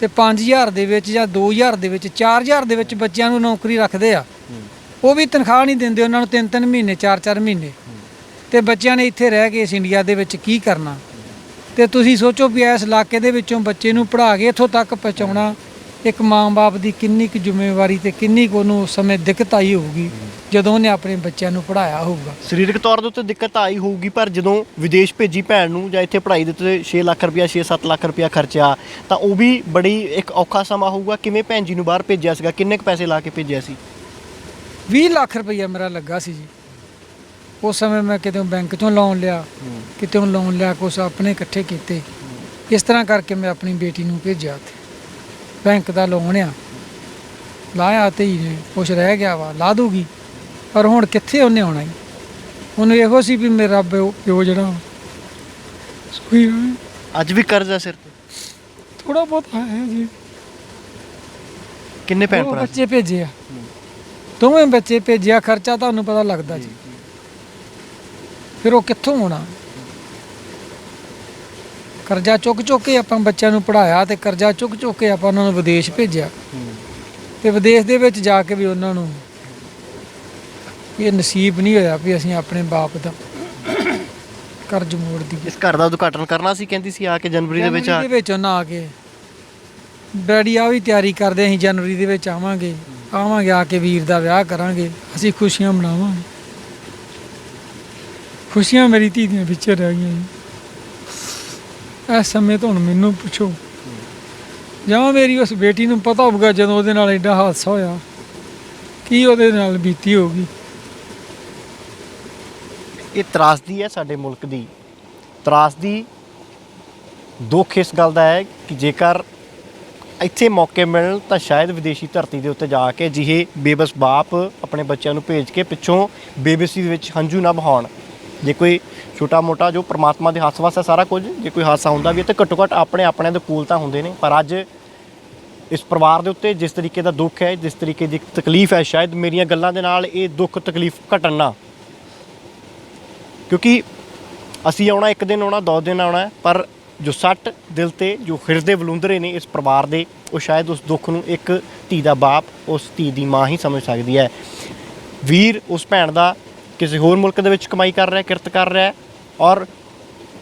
ਤੇ 5000 ਦੇ ਵਿੱਚ ਜਾਂ 2000 ਦੇ ਵਿੱਚ 4000 ਦੇ ਵਿੱਚ ਬੱਚਿਆਂ ਨੂੰ ਨੌਕਰੀ ਰੱਖਦੇ ਆ। ਉਹ ਵੀ ਤਨਖਾਹ ਨਹੀਂ ਦਿੰਦੇ ਉਹਨਾਂ ਨੂੰ 3-3 ਮਹੀਨੇ 4-4 ਮਹੀਨੇ। ਤੇ ਬੱਚਿਆਂ ਨੇ ਇੱਥੇ ਰਹਿ ਕੇ ਇਸ ਇੰਡੀਆ ਦੇ ਵਿੱਚ ਕੀ ਕਰਨਾ। ਤੇ ਤੁਸੀਂ ਸੋਚੋ ਵੀ ਇਸ ਇਲਾਕੇ ਦੇ ਵਿੱਚੋਂ ਬੱਚੇ ਨੂੰ ਪੜ੍ਹਾ ਕੇ ਇੱਥੋਂ ਤੱਕ ਪਹੁੰਚਾਉਣਾ ਇੱਕ ਮਾਂ-ਬਾਪ ਦੀ ਕਿੰਨੀ ਕੁ ਜ਼ਿੰਮੇਵਾਰੀ ਤੇ ਕਿੰਨੀ ਕੁ ਉਹਨੂੰ ਉਸ ਸਮੇਂ ਦਿੱਕਤ ਆਈ ਹੋਊਗੀ ਜਦੋਂ ਉਹਨੇ ਆਪਣੇ ਬੱਚਿਆਂ ਨੂੰ ਪੜ੍ਹਾਇਆ ਹੋਊਗਾ। ਸਰੀਰਕ ਤੌਰ ਦੇ ਉੱਤੇ ਦਿੱਕਤ ਆਈ ਹੋਊਗੀ, ਪਰ ਜਦੋਂ ਵਿਦੇਸ਼ ਭੇਜੀ ਭੈਣ ਨੂੰ ਜਾਂ ਇੱਥੇ ਪੜ੍ਹਾਈ ਦੇ ਉੱਤੇ 6 ਲੱਖ ਰੁਪਇਆ 6-7 ਲੱਖ ਰੁਪਇਆ ਖਰਚਿਆ ਤਾਂ ਉਹ ਵੀ ਬੜੀ ਇੱਕ ਔਖਾ ਸਮਾਂ ਹੋਊਗਾ। ਕਿਵੇਂ ਭੈਣ ਜੀ ਨੂੰ ਬਾਹਰ ਭੇਜਿਆ ਸੀਗਾ, ਕਿੰਨੇ ਕੁ ਪੈਸੇ ਲਾ ਕੇ ਭੇਜਿਆ ਸੀ? 20 ਲੱਖ ਰੁਪਈਆ ਮੇਰਾ ਲੱਗਾ ਸੀ ਜੀ। ਉਸ ਸਮੇਂ ਮੈਂ ਕਿਤੇ ਬੈਂਕ 'ਚੋਂ ਲੋਨ ਲਿਆ, ਕਿਤੇ ਲੋਨ ਲਿਆ, ਕੁਛ ਆਪਣੇ ਇਕੱਠੇ ਕੀਤੇ। ਇਸ ਤਰ੍ਹਾਂ ਕਰਕੇ ਮੈਂ ਆਪਣੀ ਬੇਟੀ ਨੂੰ ਭੇਜਿਆ ਉੱਥੇ। ਬੈਂਕ ਦਾ ਲੋਨ ਆ ਲਾਇਆ ਤੇ ਹੀ ਕੁਛ ਰਹਿ ਗਿਆ ਵਾ ਲਾ ਦੂਗੀ, ਪਰ ਹੁਣ ਕਿੱਥੇ ਉਹਨੇ ਆਉਣਾ ਜੀ। ਉਹਨੂੰ ਇਹੋ ਸੀ ਵੀ ਮੇਰਾ ਪਿਓ ਜਿਹੜਾ ਸੋਈ ਅੱਜ ਵੀ ਕਰਜ਼ਾ ਸਿਰ ਤੇ? ਥੋੜਾ ਬਹੁਤ ਆਇਆ ਜੀ। ਕਿੰਨੇ ਭੈਣ ਦੋ ਭਰਾ ਸੀ? ਬੱਚੇ ਭੇਜੇ ਆ, ਦੋਵੇਂ ਬੱਚੇ ਭੇਜਿਆ। ਖਰਚਾ ਤੁਹਾਨੂੰ ਪਤਾ ਲੱਗਦਾ ਜੀ, ਫਿਰ ਉਹ ਕਿੱਥੋਂ ਹੋਣਾ। ਕਰਜ਼ਾ ਚੁੱਕ ਕੇ ਆਪਾਂ ਬੱਚਿਆਂ ਨੂੰ ਪੜ੍ਹਾਇਆ ਤੇ ਕਰਜ਼ਾ ਚੁੱਕ ਕੇ ਆਪਾਂ ਉਹਨਾਂ ਨੂੰ ਵਿਦੇਸ਼ ਭੇਜਿਆ। ਤੇ ਵਿਦੇਸ਼ ਦੇ ਵਿੱਚ ਜਾ ਕੇ ਵੀ ਉਹਨਾਂ ਨੂੰ ਇਹ ਨਸੀਬ ਨਹੀਂ ਹੋਇਆ ਵੀ ਅਸੀਂ ਆਪਣੇ ਬਾਪ ਦਾ ਕਰਜ਼ ਮੋੜ ਦਈਏ। ਇਸ ਘਰ ਦਾ ਉਦਘਾਟਨ ਕਰਨਾ ਸੀ, ਕਹਿੰਦੀ ਸੀ ਆ ਕੇ ਜਨਵਰੀ ਦੇ ਵਿੱਚ ਜਨਵਰੀ ਦੇ ਵਿੱਚ ਉਹਨਾਂ ਆ ਕੇ ਡੈਡੀ ਆ ਵੀ ਤਿਆਰੀ ਕਰਦੇ, ਅਸੀਂ ਜਨਵਰੀ ਦੇ ਵਿੱਚ ਆਵਾਂਗੇ ਆ ਕੇ ਵੀਰ ਦਾ ਵਿਆਹ ਕਰਾਂਗੇ, ਅਸੀਂ ਖੁਸ਼ੀਆਂ ਮਨਾਵਾਂਗੇ। ਖੁਸ਼ੀਆਂ ਮੇਰੀ ਧੀ ਦੀਆਂ ਵਿੱਚ ਰਹਿ ਗਈਆਂ ਜੀ। ਇਸ ਸਮੇਂ ਤੋਂ ਹੁਣ ਮੈਨੂੰ ਪੁੱਛੋ ਜਾਂ ਮੇਰੀ ਉਸ ਬੇਟੀ ਨੂੰ ਪਤਾ ਹੋਊਗਾ ਜਦੋਂ ਉਹਦੇ ਨਾਲ ਐਡਾ ਹਾਦਸਾ ਹੋਇਆ ਕੀ ਉਹਦੇ ਨਾਲ ਬੀਤੀ ਹੋਊਗੀ। ਇਹ ਤਰਾਸਦੀ ਹੈ ਸਾਡੇ ਮੁਲਕ ਦੀ। ਤਰਾਸਦੀ ਦੁੱਖ ਇਸ ਗੱਲ ਦਾ ਹੈ ਕਿ ਜੇਕਰ ਇੱਥੇ ਮੌਕੇ ਮਿਲਣ ਤਾਂ ਸ਼ਾਇਦ ਵਿਦੇਸ਼ੀ ਧਰਤੀ ਦੇ ਉੱਤੇ ਜਾ ਕੇ ਅਜਿਹੇ ਬੇਬਸ ਬਾਪ ਆਪਣੇ ਬੱਚਿਆਂ ਨੂੰ ਭੇਜ ਕੇ ਪਿੱਛੋਂ ਬੇਬਸੀ ਦੇ ਵਿੱਚ ਹੰਝੂ ਨਾ ਬਹਾਉਣ। ਜੇ ਕੋਈ ਛੋਟਾ ਮੋਟਾ ਜੋ ਪ੍ਰਮਾਤਮਾ ਦੇ ਹੱਥ ਵਾਸਤੇ ਸਾਰਾ ਕੁਝ, ਜੇ ਕੋਈ ਹਾਦਸਾ ਹੁੰਦਾ ਵੀ ਹੈ ਤਾਂ ਘੱਟੋ ਘੱਟ ਆਪਣੇ ਦੇ ਕੋਲ ਤਾਂ ਹੁੰਦੇ ਨੇ। ਪਰ ਅੱਜ ਇਸ ਪਰਿਵਾਰ ਦੇ ਉੱਤੇ ਜਿਸ ਤਰੀਕੇ ਦਾ ਦੁੱਖ ਹੈ, ਜਿਸ ਤਰੀਕੇ ਦੀ ਤਕਲੀਫ ਹੈ, ਸ਼ਾਇਦ ਮੇਰੀਆਂ ਗੱਲਾਂ ਦੇ ਨਾਲ ਇਹ ਦੁੱਖ ਤਕਲੀਫ ਘਟਣ ਨਾ, ਕਿਉਂਕਿ ਅਸੀਂ ਆਉਣਾ ਇੱਕ ਦਿਨ ਆਉਣਾ 2 ਦਿਨ ਆਉਣਾ, ਪਰ ਜੋ ਸੱਟ ਦਿਲ ਤੇ ਜੋ ਹਿਰਦੇ ਵਲੂੰਦਰੇ ਨੇ ਇਸ ਪਰਿਵਾਰ ਦੇ, ਉਹ ਸ਼ਾਇਦ ਉਸ ਦੁੱਖ ਨੂੰ ਇੱਕ ਧੀ ਦਾ ਬਾਪ, ਉਸ ਧੀ ਦੀ ਮਾਂ ਹੀ ਸਮਝ ਸਕਦੀ ਹੈ। ਵੀਰ ਉਸ ਭੈਣ ਦਾ ਕਿਸੇ ਹੋਰ ਮੁਲਕ ਦੇ ਵਿੱਚ ਕਮਾਈ ਕਰ ਰਿਹਾ, ਕਿਰਤ ਕਰ ਰਿਹਾ, ਔਰ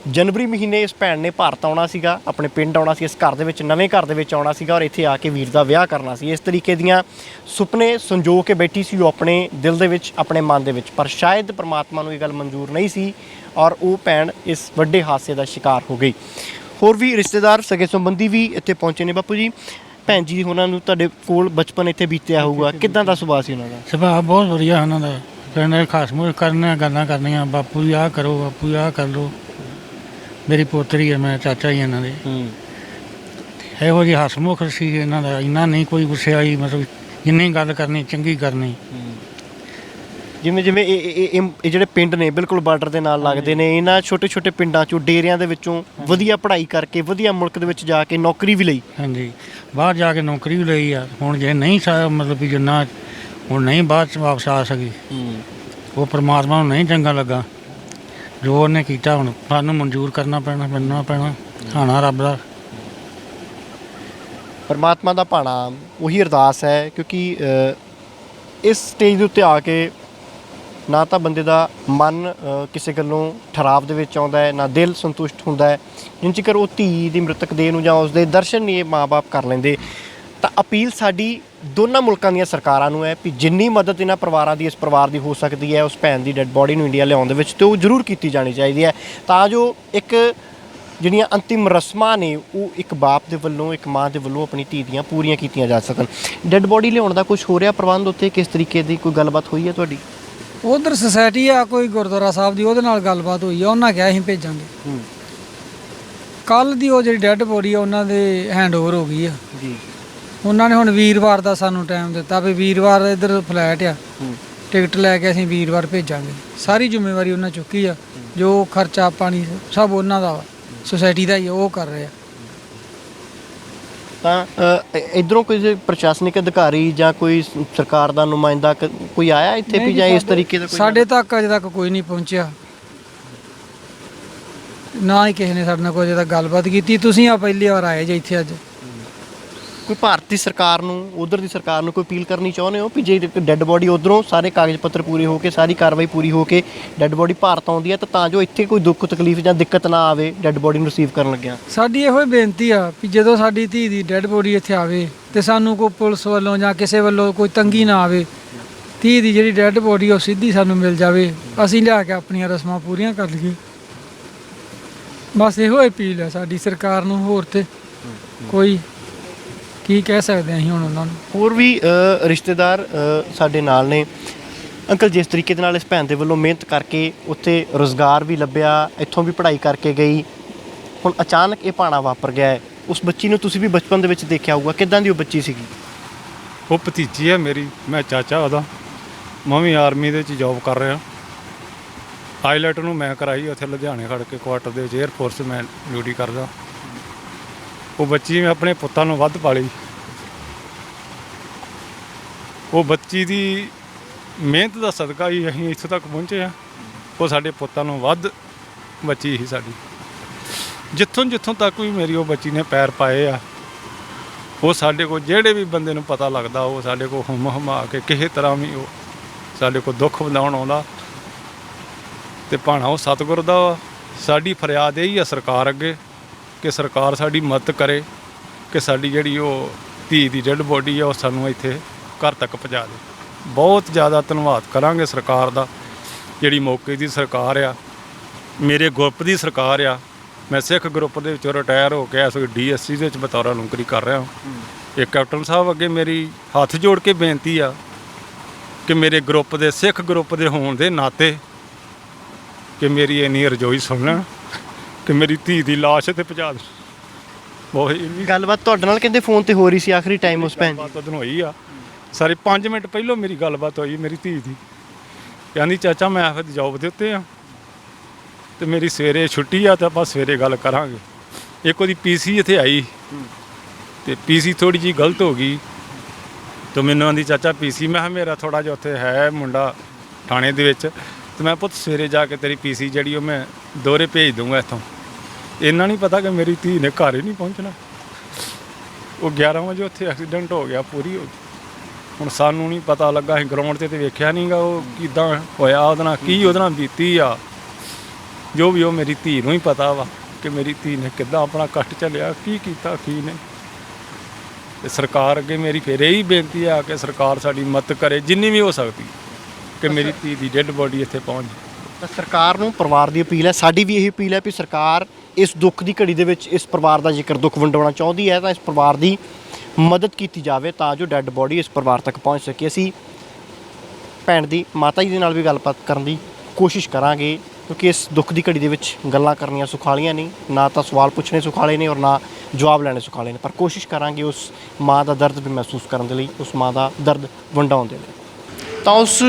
ਜਨਵਰੀ ਮਹੀਨੇ ਇਸ ਭੈਣ ਨੇ ਭਾਰਤ ਆਉਣਾ ਸੀਗਾ, ਆਪਣੇ ਪਿੰਡ ਆਉਣਾ ਸੀ, ਇਸ ਘਰ ਦੇ ਵਿੱਚ ਨਵੇਂ ਘਰ ਦੇ ਵਿੱਚ ਆਉਣਾ ਸੀਗਾ ਔਰ ਇੱਥੇ ਆ ਕੇ ਵੀਰ ਦਾ ਵਿਆਹ ਕਰਨਾ ਸੀ। ਇਸ ਤਰੀਕੇ ਦੀਆਂ ਸੁਪਨੇ ਸੰਜੋ ਕੇ ਬੈਠੀ ਸੀ ਉਹ ਆਪਣੇ ਦਿਲ ਦੇ ਵਿੱਚ, ਆਪਣੇ ਮਨ ਦੇ ਵਿੱਚ, ਪਰ ਸ਼ਾਇਦ ਪਰਮਾਤਮਾ ਨੂੰ ਇਹ ਗੱਲ ਮਨਜ਼ੂਰ ਨਹੀਂ ਸੀ ਔਰ ਉਹ ਭੈਣ ਇਸ ਵੱਡੇ ਹਾਦਸੇ ਦਾ ਸ਼ਿਕਾਰ ਹੋ ਗਈ। ਹੋਰ ਵੀ ਰਿਸ਼ਤੇਦਾਰ ਸਗੇ ਸੰਬੰਧੀ ਵੀ ਇੱਥੇ ਪਹੁੰਚੇ ਨੇ। ਬਾਪੂ ਜੀ, ਭੈਣ ਜੀ ਉਹਨਾਂ ਨੂੰ ਤੁਹਾਡੇ ਕੋਲ ਬਚਪਨ ਇੱਥੇ ਬੀਤਿਆ ਹੋਊਗਾ, ਕਿੱਦਾਂ ਦਾ ਸੁਭਾਅ ਸੀ ਉਹਨਾਂ ਦਾ? ਸੁਭਾਅ ਬਹੁਤ ਵਧੀਆ ਉਹਨਾਂ ਦਾ। ਪਿੰਡ ਖਾਸ ਮੂਹ ਕਰਨੀਆਂ ਗੱਲਾਂ ਕਰਨੀਆਂ, ਬਾਪੂ ਜੀ ਆਹ ਕਰੋ, ਬਾਪੂ ਜੀ ਆਹ ਕਰ ਲਓ। ਮੇਰੀ ਪੋਤਰੀ ਹੈ, ਮੈਂ ਚਾਚਾ ਹੀ ਇਹਨਾਂ ਦੇ। ਇਹੋ ਜਿਹੀ ਹਸਮੁਖ ਸੀ ਇਹਨਾਂ ਦਾ, ਇੰਨਾ ਨਹੀਂ ਕੋਈ ਗੁੱਸੇ ਆਈ, ਮਤਲਬ ਜਿੰਨੀ ਗੱਲ ਕਰਨੀ ਚੰਗੀ ਕਰਨੀ। ਜਿਵੇਂ ਇਹ ਜਿਹੜੇ ਪਿੰਡ ਨੇ ਬਿਲਕੁਲ ਬਾਰਡਰ ਦੇ ਨਾਲ ਲੱਗਦੇ ਨੇ, ਇਹਨਾਂ ਛੋਟੇ ਛੋਟੇ ਪਿੰਡਾਂ 'ਚੋਂ ਡੇਰਿਆਂ ਦੇ ਵਿੱਚੋਂ ਵਧੀਆ ਪੜ੍ਹਾਈ ਕਰਕੇ ਵਧੀਆ ਮੁਲਕ ਦੇ ਵਿੱਚ ਜਾ ਕੇ ਨੌਕਰੀ ਵੀ ਲਈ। ਹਾਂਜੀ, ਬਾਹਰ ਜਾ ਕੇ ਨੌਕਰੀ ਵੀ ਲਈ ਆ। ਹੁਣ ਜੇ ਨਹੀਂ ਮਤਲਬ ਵੀ ਜਿੰਨਾ ਹੁਣ ਨਹੀਂ ਬਾਅਦ 'ਚ ਵਾਪਸ ਆ ਸਕੀ, ਉਹ ਪਰਮਾਤਮਾ ਨੂੰ ਨਹੀਂ ਚੰਗਾ ਲੱਗਾ ਜੋ ਉਹਨੇ ਕੀਤਾ। ਹੁਣ ਸਾਨੂੰ ਮਨਜ਼ੂਰ ਕਰਨਾ ਪੈਣਾ, ਮੰਨਣਾ ਪੈਣਾ, ਖਾਣਾ ਰੱਬ ਦਾ। ਪਰਮਾਤਮਾ ਦਾ ਭਾਣਾ ਉਹੀ ਅਰਦਾਸ ਹੈ, ਕਿਉਂਕਿ ਇਸ ਸਟੇਜ ਦੇ ਉੱਤੇ ਆ ਕੇ ਨਾ ਤਾਂ ਬੰਦੇ ਦਾ ਮਨ ਕਿਸੇ ਗੱਲੋਂ ਠਹਿਰਾਵ ਦੇ ਵਿੱਚ ਆਉਂਦਾ ਹੈ, ਨਾ ਦਿਲ ਸੰਤੁਸ਼ਟ ਹੁੰਦਾ ਹੈ, ਜਿੰਨ ਚਿਰ ਉਹ ਧੀ ਦੀ ਮ੍ਰਿਤਕ ਦੇਹ ਨੂੰ ਜਾਂ ਉਸਦੇ ਦਰਸ਼ਨ ਨਹੀਂ ਇਹ ਮਾਂ-ਬਾਪ ਕਰ ਲੈਂਦੇ। ਤਾਂ ਅਪੀਲ ਸਾਡੀ ਦੋਨਾਂ ਮੁਲਕਾਂ ਦੀਆਂ ਸਰਕਾਰਾਂ ਨੂੰ ਹੈ ਵੀ ਜਿੰਨੀ ਮਦਦ ਇਹਨਾਂ ਪਰਿਵਾਰਾਂ ਦੀ, ਇਸ ਪਰਿਵਾਰ ਦੀ ਹੋ ਸਕਦੀ ਹੈ, ਉਸ ਭੈਣ ਦੀ ਡੈੱਡ ਬੋਡੀ ਨੂੰ ਇੰਡੀਆ ਲਿਆਉਣ ਦੇ ਵਿੱਚ, ਤੇ ਉਹ ਜ਼ਰੂਰ ਕੀਤੀ ਜਾਣੀ ਚਾਹੀਦੀ ਹੈ, ਤਾਂ ਜੋ ਇੱਕ ਜਿਹੜੀਆਂ ਅੰਤਿਮ ਰਸਮਾਂ ਨੇ ਉਹ ਇੱਕ ਬਾਪ ਦੇ ਵੱਲੋਂ, ਇੱਕ ਮਾਂ ਦੇ ਵੱਲੋਂ ਆਪਣੀ ਧੀ ਦੀਆਂ ਪੂਰੀਆਂ ਕੀਤੀਆਂ ਜਾ ਸਕਣ। ਡੈੱਡ ਬੋਡੀ ਲਿਆਉਣ ਦਾ ਕੁਝ ਹੋ ਰਿਹਾ ਪ੍ਰਬੰਧ ਉੱਥੇ, ਕਿਸ ਤਰੀਕੇ ਦੀ ਕੋਈ ਗੱਲਬਾਤ ਹੋਈ ਹੈ ਤੁਹਾਡੀ? ਉਧਰ ਸੁਸਾਇਟੀ ਆ ਕੋਈ ਗੁਰਦੁਆਰਾ ਸਾਹਿਬ ਦੀ, ਉਹਦੇ ਨਾਲ ਗੱਲਬਾਤ ਹੋਈ ਆ, ਉਹਨਾਂ ਕਿਹਾ ਅਸੀਂ ਭੇਜਾਂਗੇ। ਕੱਲ ਦੀ ਉਹ ਜਿਹੜੀ ਡੈੱਡ ਬੋਡੀ ਆ ਉਹਨਾਂ ਦੇ ਹੈਂਡਓਵਰ ਹੋ ਗਈ ਆ ਜੀ। ਉਹਨਾਂ ਨੇ ਹੁਣ ਵੀਰਵਾਰ ਦਾ ਸਾਨੂੰ ਟਾਈਮ ਦਿੱਤਾ ਵੀ ਵੀਰਵਾਰ ਇੱਧਰ ਫਲੈਟ ਆ, ਟਿਕਟ ਲੈ ਕੇ ਅਸੀਂ ਵੀਰਵਾਰ ਭੇਜਾਂਗੇ। ਸਾਰੀ ਜ਼ਿੰਮੇਵਾਰੀ ਉਹਨਾਂ ਚੁੱਕੀ ਆ, ਜੋ ਖਰਚਾ ਪਾਣੀ ਸਭ ਉਹਨਾਂ ਦਾ ਵਾ, ਸੁਸਾਇਟੀ ਦਾ ਹੀ ਆ, ਉਹ ਕਰ ਰਹੇ ਆ। ਤਾਂ ਇਧਰੋਂ ਕੋਈ ਪ੍ਰਸ਼ਾਸਨਿਕ ਅਧਿਕਾਰੀ ਜਾਂ ਕੋਈ ਸਰਕਾਰ ਦਾ ਨੁਮਾਇੰਦਾ ਕੋਈ ਆਇਆ ਇੱਥੇ ਵੀ ਜਾਂ ਇਸ ਤਰੀਕੇ ਦਾ ਕੋਈ? ਸਾਡੇ ਤੱਕ ਅਜੇ ਤੱਕ ਕੋਈ ਨਹੀਂ ਪਹੁੰਚਿਆ, ਨਾ ਹੀ ਕਿਸੇ ਨੇ ਸਾਡੇ ਨਾਲ ਕੋਈ ਅਜੇ ਤੱਕ ਗੱਲਬਾਤ ਕੀਤੀ। ਤੁਸੀਂ ਆ ਪਹਿਲੀ ਵਾਰ ਆਏ ਜੇ ਇੱਥੇ ਅੱਜ। ਕੋਈ ਭਾਰਤੀ ਸਰਕਾਰ ਨੂੰ, ਉਧਰ ਦੀ ਸਰਕਾਰ ਨੂੰ ਕੋਈ ਅਪੀਲ ਕਰਨੀ ਚਾਹੁੰਦੇ ਹੋ ਵੀ ਜੇ ਡੈੱਡ ਬੋਡੀ ਉਧਰੋਂ ਸਾਰੇ ਕਾਗਜ਼ ਪੱਤਰ ਪੂਰੇ ਹੋ ਕੇ, ਸਾਰੀ ਕਾਰਵਾਈ ਪੂਰੀ ਹੋ ਕੇ ਡੈੱਡ ਬੋਡੀ ਭਾਰਤ ਆਉਂਦੀ ਹੈ ਤਾਂ ਜੋ ਇੱਥੇ ਕੋਈ ਦੁੱਖ ਤਕਲੀਫ ਜਾਂ ਦਿੱਕਤ ਨਾ ਆਵੇ ਡੈੱਡ ਬੋਡੀ ਨੂੰ ਰਿਸੀਵ ਕਰਨ ਲੱਗਿਆ? ਸਾਡੀ ਇਹੋ ਹੀ ਬੇਨਤੀ ਆ ਵੀ ਜਦੋਂ ਸਾਡੀ ਧੀ ਦੀ ਡੈੱਡ ਬੋਡੀ ਇੱਥੇ ਆਵੇ ਤੇ ਸਾਨੂੰ ਕੋਈ ਪੁਲਿਸ ਵੱਲੋਂ ਜਾਂ ਕਿਸੇ ਵੱਲੋਂ ਕੋਈ ਤੰਗੀ ਨਾ ਆਵੇ। ਧੀ ਦੀ ਜਿਹੜੀ ਡੈੱਡ ਬੋਡੀ ਉਹ ਸਿੱਧੀ ਸਾਨੂੰ ਮਿਲ ਜਾਵੇ, ਅਸੀਂ ਲਿਆ ਕੇ ਆਪਣੀਆਂ ਰਸਮਾਂ ਪੂਰੀਆਂ ਕਰ ਲਈਏ। ਬਸ ਇਹੋ ਅਪੀਲ ਹੈ ਸਾਡੀ ਸਰਕਾਰ ਨੂੰ, ਹੋਰ ਤੇ ਕੋਈ ਕੀ ਕਹਿ ਸਕਦੇ ਹਾਂ ਅਸੀਂ ਹੁਣ ਉਹਨਾਂ ਨੂੰ। ਹੋਰ ਵੀ ਰਿਸ਼ਤੇਦਾਰ ਸਾਡੇ ਨਾਲ ਨੇ। ਅੰਕਲ, ਜਿਸ ਤਰੀਕੇ ਦੇ ਨਾਲ ਇਸ ਭੈਣ ਦੇ ਵੱਲੋਂ ਮਿਹਨਤ ਕਰਕੇ ਉੱਥੇ ਰੁਜ਼ਗਾਰ ਵੀ ਲੱਭਿਆ, ਇੱਥੋਂ ਵੀ ਪੜ੍ਹਾਈ ਕਰਕੇ ਗਈ, ਹੁਣ ਅਚਾਨਕ ਇਹ ਭਾਣਾ ਵਾਪਰ ਗਿਆ ਹੈ, ਉਸ ਬੱਚੀ ਨੂੰ ਤੁਸੀਂ ਵੀ ਬਚਪਨ ਦੇ ਵਿੱਚ ਦੇਖਿਆ ਹੋਊਗਾ, ਕਿੱਦਾਂ ਦੀ ਉਹ ਬੱਚੀ ਸੀਗੀ? ਉਹ ਭਤੀਜੀ ਹੈ ਮੇਰੀ, ਮੈਂ ਚਾਚਾ ਉਹਦਾ। ਮੈਂ ਵੀ ਆਰਮੀ ਦੇ ਵਿੱਚ ਜੌਬ ਕਰ ਰਿਹਾ। ਪਾਇਲਟ ਨੂੰ ਮੈਂ ਕਰਾਈ ਉੱਥੇ ਲੁਧਿਆਣੇ ਖੜ੍ਹ ਕੇ ਕੁਆਟਰ ਦੇ ਵਿੱਚ, 에ਅਰਫੋਰਸ ਮੈਂ ਡਿਊਟੀ ਕਰਦਾ। ਉਹ ਬੱਚੀ ਮੈਂ ਆਪਣੇ ਪੁੱਤਾਂ ਨੂੰ ਵੱਧ ਪਾਲੀ। ਉਹ ਬੱਚੀ ਦੀ ਮਿਹਨਤ ਦਾ ਸਦਕਾ ਹੀ ਅਸੀਂ ਇੱਥੋਂ ਤੱਕ ਪਹੁੰਚੇ ਹਾਂ। ਉਹ ਸਾਡੇ ਪੁੱਤਾਂ ਨੂੰ ਵੱਧ ਬੱਚੀ ਹੀ ਸਾਡੀ। ਜਿੱਥੋਂ ਤੱਕ ਵੀ ਮੇਰੀ ਉਹ ਬੱਚੀ ਨੇ ਪੈਰ ਪਾਏ ਆ, ਉਹ ਸਾਡੇ ਕੋਲ ਜਿਹੜੇ ਵੀ ਬੰਦੇ ਨੂੰ ਪਤਾ ਲੱਗਦਾ ਉਹ ਸਾਡੇ ਕੋਲ ਹਮਾ ਕੇ ਕਿਸੇ ਤਰ੍ਹਾਂ ਵੀ ਉਹ ਸਾਡੇ ਕੋਲ ਦੁੱਖ ਵਧਾਉਣ ਆਉਂਦਾ। ਤੇ ਭਾਣਾ ਉਹ ਸਤਿਗੁਰ ਦਾ ਵਾ। ਸਾਡੀ ਫਰਿਆਦ ਇਹੀ ਆ ਸਰਕਾਰ ਅੱਗੇ ਕਿ ਸਰਕਾਰ ਸਾਡੀ ਮਦਦ ਕਰੇ ਕਿ ਸਾਡੀ ਜਿਹੜੀ ਉਹ ਧੀ ਦੀ ਡੈੱਡ ਬੋਡੀ ਆ ਉਹ ਸਾਨੂੰ ਇੱਥੇ ਘਰ ਤੱਕ ਪਹੁੰਚਾ ਦੇ। ਬਹੁਤ ਜ਼ਿਆਦਾ ਧੰਨਵਾਦ ਕਰਾਂਗੇ ਸਰਕਾਰ ਦਾ, ਜਿਹੜੀ ਮੌਕੇ ਦੀ ਸਰਕਾਰ ਆ, ਮੇਰੇ ਗਰੁੱਪ ਦੀ ਸਰਕਾਰ ਆ। ਮੈਂ ਸਿੱਖ ਗਰੁੱਪ ਦੇ ਵਿੱਚੋਂ ਰਿਟਾਇਰ ਹੋ ਕੇ ਇਸ DSC ਦੇ ਵਿੱਚ ਬਤੌਰ ਨੌਕਰੀ ਕਰ ਰਿਹਾ ਹਾਂ। ਇਹ ਕੈਪਟਨ ਸਾਹਿਬ ਅੱਗੇ ਮੇਰੀ ਹੱਥ ਜੋੜ ਕੇ ਬੇਨਤੀ ਆ ਕਿ ਮੇਰੇ ਗਰੁੱਪ ਦੇ, ਸਿੱਖ ਗਰੁੱਪ ਦੇ ਹੋਣ ਦੇ ਨਾਤੇ ਕਿ ਮੇਰੀ ਇੰਨੀ ਰਜੋਈ ਸੁਣ ਲੈਣ ਕਿ ਮੇਰੀ ਧੀ ਦੀ ਲਾਸ਼ ਇੱਥੇ ਪਹੁੰਚਾ ਦੇ। ਬਹੁਤ ਗੱਲਬਾਤ ਤੁਹਾਡੇ ਨਾਲ ਕਹਿੰਦੇ ਫੋਨ ਤੇ ਹੋ ਰਹੀ ਸੀ ਆਖਰੀ ਟਾਈਮ ਉਸ ਭੈਣ ਦੀ? ਉਦੋਂ ਹੋਈ ਆ, ਸਾਰੇ 5 ਮਿੰਟ ਪਹਿਲਾਂ ਮੇਰੀ ਗੱਲਬਾਤ ਹੋਈ ਮੇਰੀ ਧੀ ਦੀ। ਕਹਿੰਦੀ ਚਾਚਾ ਮੈਂ ਫਿਰ ਜੌਬ ਦੇ ਉੱਤੇ ਆ ਤੇ ਮੇਰੀ ਸਵੇਰੇ ਛੁੱਟੀ ਆ ਤਾਂ ਆਪਾਂ ਸਵੇਰੇ ਗੱਲ ਕਰਾਂਗੇ। ਇੱਕ ਉਹਦੀ PC ਇੱਥੇ ਆਈ ਤੇ PC ਥੋੜੀ ਜਿਹੀ ਗਲਤ ਹੋ ਗਈ ਤਾਂ ਮੈਨੂੰ ਆਂਦੀ ਚਾਚਾ PC, ਮੈਂ ਕਿਹਾ ਮੇਰਾ ਥੋੜਾ ਜਿਹਾ ਉੱਥੇ ਹੈ ਮੁੰਡਾ ਥਾਣੇ ਦੇ ਵਿੱਚ, ਤੇ ਮੈਂ ਪੁੱਤ ਸਵੇਰੇ ਜਾ ਕੇ ਤੇਰੀ PC ਜਿਹੜੀ ਉਹ ਮੈਂ ਦੋਹਰੇ ਭੇਜ ਦੂੰਗਾ ਇੱਥੋਂ। ਇੰਨਾ ਨਹੀਂ ਪਤਾ ਕਿ ਮੇਰੀ ਧੀ ਨੇ ਘਰ ਹੀ ਨਹੀਂ ਪਹੁੰਚਣਾ। ਉਹ 11 ਵਜੇ ਉੱਥੇ ਐਕਸੀਡੈਂਟ ਹੋ ਗਿਆ, ਪੂਰੀ ਹੋ ਗਈ। ਹੁਣ ਸਾਨੂੰ ਨਹੀਂ ਪਤਾ ਲੱਗਾ, ਅਸੀਂ ਗਰਾਊਂਡ 'ਤੇ ਵੇਖਿਆ ਨਹੀਂ ਗਾ ਉਹ ਕਿੱਦਾਂ ਹੋਇਆ, ਉਹਦੇ ਨਾਲ ਕੀ ਉਹਦੇ ਨਾਲ ਬੀਤੀ ਆ। ਜੋ ਵੀ ਉਹ ਮੇਰੀ ਧੀ ਨੂੰ ਹੀ ਪਤਾ ਵਾ ਕਿ ਮੇਰੀ ਧੀ ਨੇ ਕਿੱਦਾਂ ਆਪਣਾ ਕਸ਼ਟ ਝੱਲਿਆ, ਕੀ ਕੀਤਾ ਕੀ ਨਹੀਂ। ਤੇ ਸਰਕਾਰ ਅੱਗੇ ਮੇਰੀ ਫਿਰ ਇਹੀ ਬੇਨਤੀ ਆ ਕਿ ਸਰਕਾਰ ਸਾਡੀ ਮਦਦ ਕਰੇ ਜਿੰਨੀ ਵੀ ਹੋ ਸਕਦੀ ਕਿ ਮੇਰੀ ਧੀ ਦੀ ਡੈੱਡ ਬੋਡੀ ਇੱਥੇ ਪਹੁੰਚ ਜਾਵੇ। ਤਾਂ ਸਰਕਾਰ ਨੂੰ ਪਰਿਵਾਰ ਦੀ ਅਪੀਲ ਹੈ, ਸਾਡੀ ਵੀ ਇਹੀ ਅਪੀਲ ਹੈ ਵੀ ਸਰਕਾਰ ਇਸ ਦੁੱਖ ਦੀ ਘੜੀ ਦੇ ਵਿੱਚ ਇਸ ਪਰਿਵਾਰ ਦਾ ਜੇਕਰ ਦੁੱਖ ਵੰਡਾਉਣਾ ਚਾਹੁੰਦੀ ਹੈ ਤਾਂ ਇਸ ਪਰਿਵਾਰ ਦੀ ਮਦਦ ਕੀਤੀ ਜਾਵੇ ਤਾਂ ਜੋ ਡੈੱਡ ਬੋਡੀ ਇਸ ਪਰਿਵਾਰ ਤੱਕ ਪਹੁੰਚ ਸਕੇ। ਅਸੀਂ ਭੈਣ ਦੀ ਮਾਤਾ ਜੀ ਦੇ ਨਾਲ ਵੀ ਗੱਲਬਾਤ ਕਰਨ ਦੀ ਕੋਸ਼ਿਸ਼ ਕਰਾਂਗੇ ਕਿਉਂਕਿ ਇਸ ਦੁੱਖ ਦੀ ਘੜੀ ਦੇ ਵਿੱਚ ਗੱਲਾਂ ਕਰਨੀਆਂ ਸੁਖਾਲੀਆਂ ਨਹੀਂ, ਨਾ ਤਾਂ ਸਵਾਲ ਪੁੱਛਣੇ ਸੁਖਾਲੇ ਨੇ ਔਰ ਨਾ ਜਵਾਬ ਲੈਣੇ ਸੁਖਾਲੇ ਨੇ, ਪਰ ਕੋਸ਼ਿਸ਼ ਕਰਾਂਗੇ ਉਸ ਮਾਂ ਦਾ ਦਰਦ ਵੀ ਮਹਿਸੂਸ ਕਰਨ ਦੇ ਲਈ, ਉਸ ਮਾਂ ਦਾ ਦਰਦ ਵੰਡਾਉਣ ਦੇ ਲਈ। ਤਾਂ ਉਸ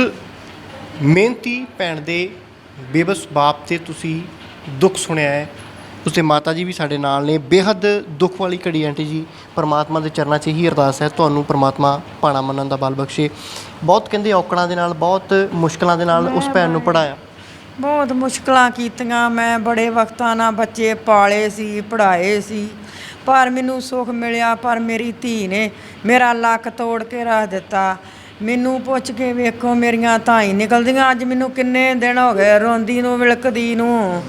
ਮਿਹਨਤੀ ਭੈਣ ਦੇ ਬੇਬਸ ਬਾਪ 'ਤੇ ਤੁਸੀਂ ਦੁੱਖ ਸੁਣਿਆ ਹੈ, ਉਸਦੇ ਮਾਤਾ ਜੀ ਵੀ ਸਾਡੇ ਨਾਲ ਨੇ। ਬੇਹੱਦ ਦੁੱਖ ਵਾਲੀ ਘੜੀ ਆਂਟੀ ਜੀ, ਪਰਮਾਤਮਾ ਦੇ ਚਰਨਾਂ 'ਚ ਇਹੀ ਅਰਦਾਸ ਹੈ ਤੁਹਾਨੂੰ ਪਰਮਾਤਮਾ ਭਾਣਾ ਮੰਨਣ ਦਾ ਬਲ ਬਖਸ਼ੇ। ਬਹੁਤ ਕਹਿੰਦੇ ਔਕੜਾਂ ਦੇ ਨਾਲ, ਬਹੁਤ ਮੁਸ਼ਕਲਾਂ ਦੇ ਨਾਲ ਉਸ ਭੈਣ ਨੂੰ ਪੜ੍ਹਾਇਆ। ਬਹੁਤ ਮੁਸ਼ਕਲਾਂ ਕੀਤੀਆਂ ਮੈਂ, ਬੜੇ ਵਕਤਾਂ ਨਾਲ ਬੱਚੇ ਪਾਲੇ ਸੀ, ਪੜ੍ਹਾਏ ਸੀ, ਪਰ ਮੈਨੂੰ ਸੁੱਖ ਮਿਲਿਆ। ਪਰ ਮੇਰੀ ਧੀ ਨੇ ਮੇਰਾ ਲੱਕ ਤੋੜ ਕੇ ਰੱਖ ਦਿੱਤਾ। ਮੈਨੂੰ ਪੁੱਛ ਕੇ ਵੇਖੋ ਮੇਰੀਆਂ ਧਾਈ ਨਿਕਲਦੀਆਂ। ਅੱਜ ਮੈਨੂੰ ਕਿੰਨੇ ਦਿਨ ਹੋ ਗਏ ਰੋਂਦੀ ਨੂੰ, ਵਿਲਕਦੀ ਨੂੰ।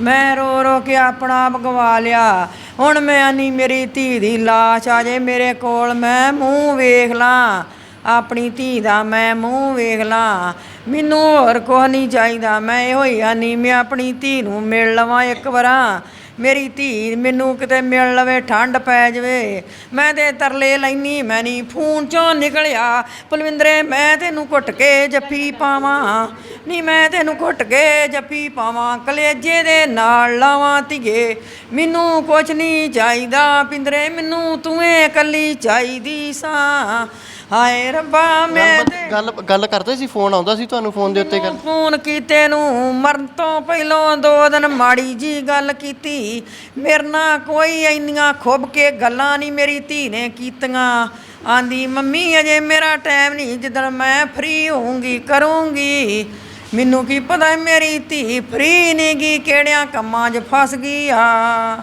ਮੈਂ ਰੋ ਰੋ ਕੇ ਆਪਣਾ ਆਪ ਗਵਾ ਲਿਆ। ਹੁਣ ਮੈਂ ਨਹੀਂ ਮੇਰੀ ਧੀ ਦੀ ਲਾਸ਼ ਆ ਜੇ ਮੇਰੇ ਕੋਲ, ਮੈਂ ਮੂੰਹ ਵੇਖ ਲਾਂ ਆਪਣੀ ਧੀ ਦਾ, ਮੈਂ ਮੂੰਹ ਵੇਖ ਲਾਂ। ਮੈਨੂੰ ਹੋਰ ਕੁਛ ਨਹੀਂ ਚਾਹੀਦਾ। ਮੈਂ ਇਹੋ ਹੀ ਆਨੀ ਮੈਂ ਆਪਣੀ ਧੀ ਨੂੰ ਮਿਲ ਲਵਾਂ ਇੱਕ ਵਾਰਾਂ, ਮੇਰੀ ਧੀ ਮੈਨੂੰ ਕਿਤੇ ਮਿਲ ਲਵੇ, ਠੰਡ ਪੈ ਜਾਵੇ। ਮੈਂ ਤੇ ਤਰਲੇ ਲੈਨੀ, ਮੈਂ ਨਹੀਂ ਫੋਨ ਚੋਂ ਨਿਕਲਿਆ। ਪਲਵਿੰਦਰੇ ਮੈਂ ਤੈਨੂੰ ਘੁੱਟ ਕੇ ਜੱਫੀ ਪਾਵਾਂ, ਨਹੀਂ ਮੈਂ ਤੈਨੂੰ ਘੁੱਟ ਕੇ ਜੱਫੀ ਪਾਵਾਂ, ਕਲੇਜੇ ਦੇ ਨਾਲ ਲਾਵਾਂ ਧੀਏ। ਮੈਨੂੰ ਕੁਛ ਨਹੀਂ ਚਾਹੀਦਾ ਪਿੰਦਰੇ, ਮੈਨੂੰ ਤੂੰ ਇਕੱਲੀ ਚਾਹੀਦੀ ਸਾਂ। ਹਾਏ ਰੱਬਾ ਮੈਂ ਤੇ ਗੱਲ ਕਰਦੇ ਸੀ, ਫੋਨ ਆਉਂਦਾ ਸੀ ਤੁਹਾਨੂੰ ਫੋਨ ਦੇ ਉੱਤੇ ਗੱਲ? ਫੋਨ ਕੀਤੇ ਨੂੰ ਮਰਨ ਤੋਂ ਪਹਿਲਾਂ 2 ਦਿਨ ਮਾੜੀ ਜੀ ਗੱਲ ਕੀਤੀ। ਮੇਰੇ ਨਾਲ ਕੋਈ ਇੰਨੀਆਂ ਖੁੱਭ ਕੇ ਗੱਲਾਂ ਨਹੀਂ ਮੇਰੀ ਧੀ ਨੇ ਕੀਤੀਆਂ। ਆਂਦੀ ਮੰਮੀ ਅਜੇ ਮੇਰਾ ਟਾਈਮ ਨਹੀਂ, ਜਿੱਦਣ ਮੈਂ ਫ੍ਰੀ ਹੋਊਂਗੀ ਕਰੂੰਗੀ। ਮੈਨੂੰ ਕੀ ਪਤਾ ਮੇਰੀ ਧੀ ਫ੍ਰੀ ਨਹੀਂ ਗੀ, ਕਿਹੜਿਆਂ ਕੰਮਾਂ 'ਚ ਫਸ ਗਈ ਆ।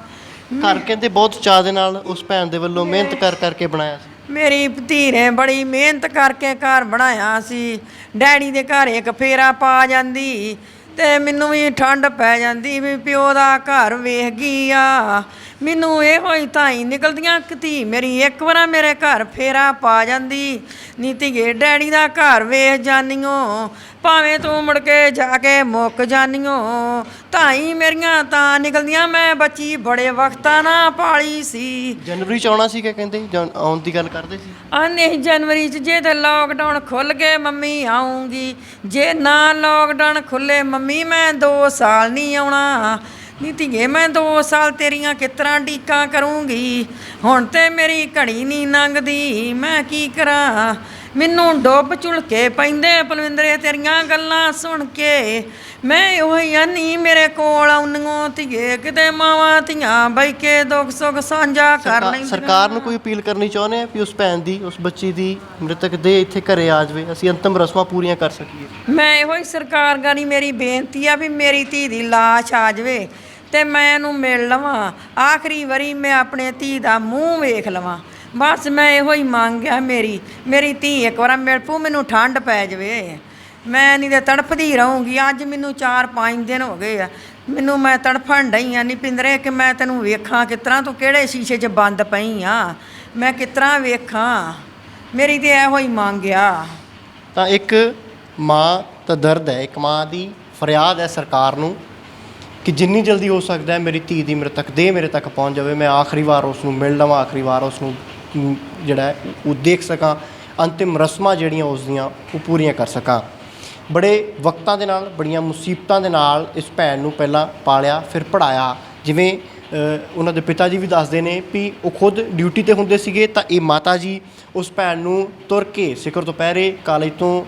ਘਰ ਕਹਿੰਦੇ ਬਹੁਤ ਚਾਅ ਦੇ ਨਾਲ ਉਸ ਭੈਣ ਦੇ ਵੱਲੋਂ ਮਿਹਨਤ ਕਰਕੇ ਬਣਾਇਆ ਸੀ। ਮੇਰੀ ਧੀ ਨੇ ਬੜੀ ਮਿਹਨਤ ਕਰਕੇ ਘਰ ਬਣਾਇਆ ਸੀ। ਡੈਡੀ ਦੇ ਘਰ ਇੱਕ ਫੇਰਾ ਪਾ ਜਾਂਦੀ ਤੇ ਮੈਨੂੰ ਵੀ ਠੰਡ ਪੈ ਜਾਂਦੀ ਵੀ ਪਿਓ ਦਾ ਘਰ ਵੇਖ ਗਈ ਆ। ਮੈਨੂੰ ਇਹੋ ਹੀ ਧਾਈ ਨਿਕਲਦੀਆਂ ਕਿ ਧੀ ਮੇਰੀ ਇੱਕ ਵਾਰ ਮੇਰੇ ਘਰ ਫੇਰਾ ਪਾ ਜਾਂਦੀ। ਨੀ ਧੀਏ ਡੈਡੀ ਦਾ ਘਰ ਵੇਖ ਜਾਨੀਓ, ਭਾਵੇਂ ਤੂੰ ਮੁੜ ਕੇ ਜਾ ਕੇ ਮੁੱਕ ਜਾਨੀਓ। ਧਾਈ ਮੇਰੀਆਂ ਤਾਂ ਨਿਕਲਦੀਆਂ, ਮੈਂ ਬੱਚੀ ਬੜੇ ਵਕਤਾਂ ਨਾਲ ਪਾਲੀ ਸੀ। ਜਨਵਰੀ 'ਚ ਆਉਣਾ ਸੀ ਕਿ ਕਹਿੰਦੇ ਆਉਣ ਦੀ ਗੱਲ ਕਰਦੇ ਸੀ? ਆਨੇ ਜਨਵਰੀ 'ਚ ਜੇ ਤੇ ਲੋਕਡਾਊਨ ਖੁੱਲ੍ਹ ਗਏ ਮੰਮੀ ਆਊਂਗੀ, ਜੇ ਨਾ ਲੋਕਡਾਊਨ ਖੁੱਲ੍ਹੇ ਮੰਮੀ ਮੈਂ 2 ਸਾਲ ਨਹੀਂ ਆਉਣਾ। ਨੀ ਧੀਏ ਮੈਂ 2 ਸਾਲ ਤੇਰੀਆਂ ਕਿਸ ਤਰ੍ਹਾਂ ਡੀਕਾਂ ਕਰੂੰਗੀ। ਹੁਣ ਤੇ ਮੇਰੀ ਘੜੀ ਨਹੀਂ ਲੰਘਦੀ, ਮੈਂ ਕੀ ਕਰਾਂ। ਮੈਨੂੰ ਡੁੱਬ ਝੁਲਕੇ ਪੈਂਦੇ ਪਲਵਿੰਦਰੇ ਤੇਰੀਆਂ ਗੱਲਾਂ ਸੁਣ ਕੇ। ਮੈਂ ਉਹੀ ਆਨੀ ਮੇਰੇ ਕੋਲ ਆਉਣੀਓ ਧੀਏ, ਕਿਤੇ ਮਾਵਾਂ ਧੀਆਂ ਬਹਿ ਕੇ ਦੁੱਖ ਸੁੱਖ ਸਾਂਝਾ ਕਰ ਲੈਂਦੀਆਂ। ਸਰਕਾਰ ਨੂੰ ਕੋਈ ਅਪੀਲ ਕਰਨੀ ਚਾਹੁੰਦੇ ਆ ਵੀ ਉਸ ਭੈਣ ਦੀ, ਉਸ ਬੱਚੀ ਦੀ ਮ੍ਰਿਤਕ ਦੇ ਇੱਥੇ ਘਰੇ ਆ ਜਾਵੇ, ਅਸੀਂ ਅੰਤਿਮ ਰਸਮਾਂ ਪੂਰੀਆਂ ਕਰ ਸਕੀਏ? ਮੈਂ ਇਹੋ ਹੀ ਸਰਕਾਰ ਗਾਨੀ ਮੇਰੀ ਬੇਨਤੀ ਆ ਵੀ ਮੇਰੀ ਧੀ ਦੀ ਲਾਸ਼ ਆ ਜਾਵੇ ਤੇ ਮੈਂ ਇਹਨੂੰ ਮਿਲ ਲਵਾਂ। ਆਖਰੀ ਵਾਰੀ ਮੈਂ ਆਪਣੇ ਧੀ ਦਾ ਮੂੰਹ ਵੇਖ ਲਵਾਂ। ਬਸ ਮੈਂ ਇਹੋ ਹੀ ਮੰਗਿਆ, ਮੇਰੀ ਧੀ ਇੱਕ ਵਾਰ ਮਿਲ ਪੂ, ਮੈਨੂੰ ਠੰਡ ਪੈ ਜਾਵੇ। ਮੈਂ ਨਹੀਂ ਤੇ ਤੜਫਦੀ ਰਹੂੰਗੀ। ਅੱਜ ਮੈਨੂੰ 4-5 ਦਿਨ ਹੋ ਗਏ ਆ, ਮੈਂ ਤੜਫਣ ਡਈ ਆ। ਨਹੀਂ ਪਿੰਦਰੇ ਕਿ ਮੈਂ ਤੈਨੂੰ ਵੇਖਾਂ ਕਿਸ ਤਰ੍ਹਾਂ, ਤੂੰ ਕਿਹੜੇ ਸ਼ੀਸ਼ੇ 'ਚ ਬੰਦ ਪਈ ਆ, ਮੈਂ ਕਿਸ ਤਰ੍ਹਾਂ ਵੇਖਾਂ। ਮੇਰੀ ਤੇ ਇਹੋ ਹੀ ਮੰਗਿਆ। ਤਾਂ ਇੱਕ ਮਾਂ ਦਾ ਦਰਦ ਹੈ, ਇੱਕ ਮਾਂ ਦੀ ਫਰਿਆਦ ਹੈ ਸਰਕਾਰ ਨੂੰ ਕਿ ਜਿੰਨੀ ਜਲਦੀ ਹੋ ਸਕਦਾ ਹੈ ਮੇਰੀ ਧੀ ਦੀ ਮ੍ਰਿਤਕ ਦੇਹ ਮੇਰੇ ਤੱਕ ਪਹੁੰਚ ਜਾਵੇ, ਮੈਂ ਆਖਰੀ ਵਾਰ ਉਸ ਨੂੰ ਮਿਲ ਲਵਾਂ, ਆਖਰੀ ਵਾਰ ਉਸ ਨੂੰ ਜਿਹੜਾ ਉਹ ਦੇਖ ਸਕਾਂ, ਅੰਤਿਮ ਰਸਮਾਂ ਜਿਹੜੀਆਂ ਉਸ ਦੀਆਂ ਉਹ ਪੂਰੀਆਂ ਕਰ ਸਕਾਂ। ਬੜੇ ਵਕਤਾਂ ਦੇ ਨਾਲ, ਬੜੀਆਂ ਮੁਸੀਬਤਾਂ ਦੇ ਨਾਲ ਇਸ ਭੈਣ ਨੂੰ ਪਹਿਲਾਂ ਪਾਲਿਆ, ਫਿਰ ਪੜ੍ਹਾਇਆ। ਜਿਵੇਂ ਉਹਨਾਂ ਦੇ ਪਿਤਾ ਜੀ ਵੀ ਦੱਸਦੇ ਨੇ ਵੀ ਉਹ ਖੁਦ ਡਿਊਟੀ 'ਤੇ ਹੁੰਦੇ ਸੀਗੇ, ਤਾਂ ਇਹ ਮਾਤਾ ਜੀ ਉਸ ਭੈਣ ਨੂੰ ਤੁਰ ਕੇ ਸਿਖਰ ਦੁਪਹਿਰੇ ਕਾਲਜ ਤੋਂ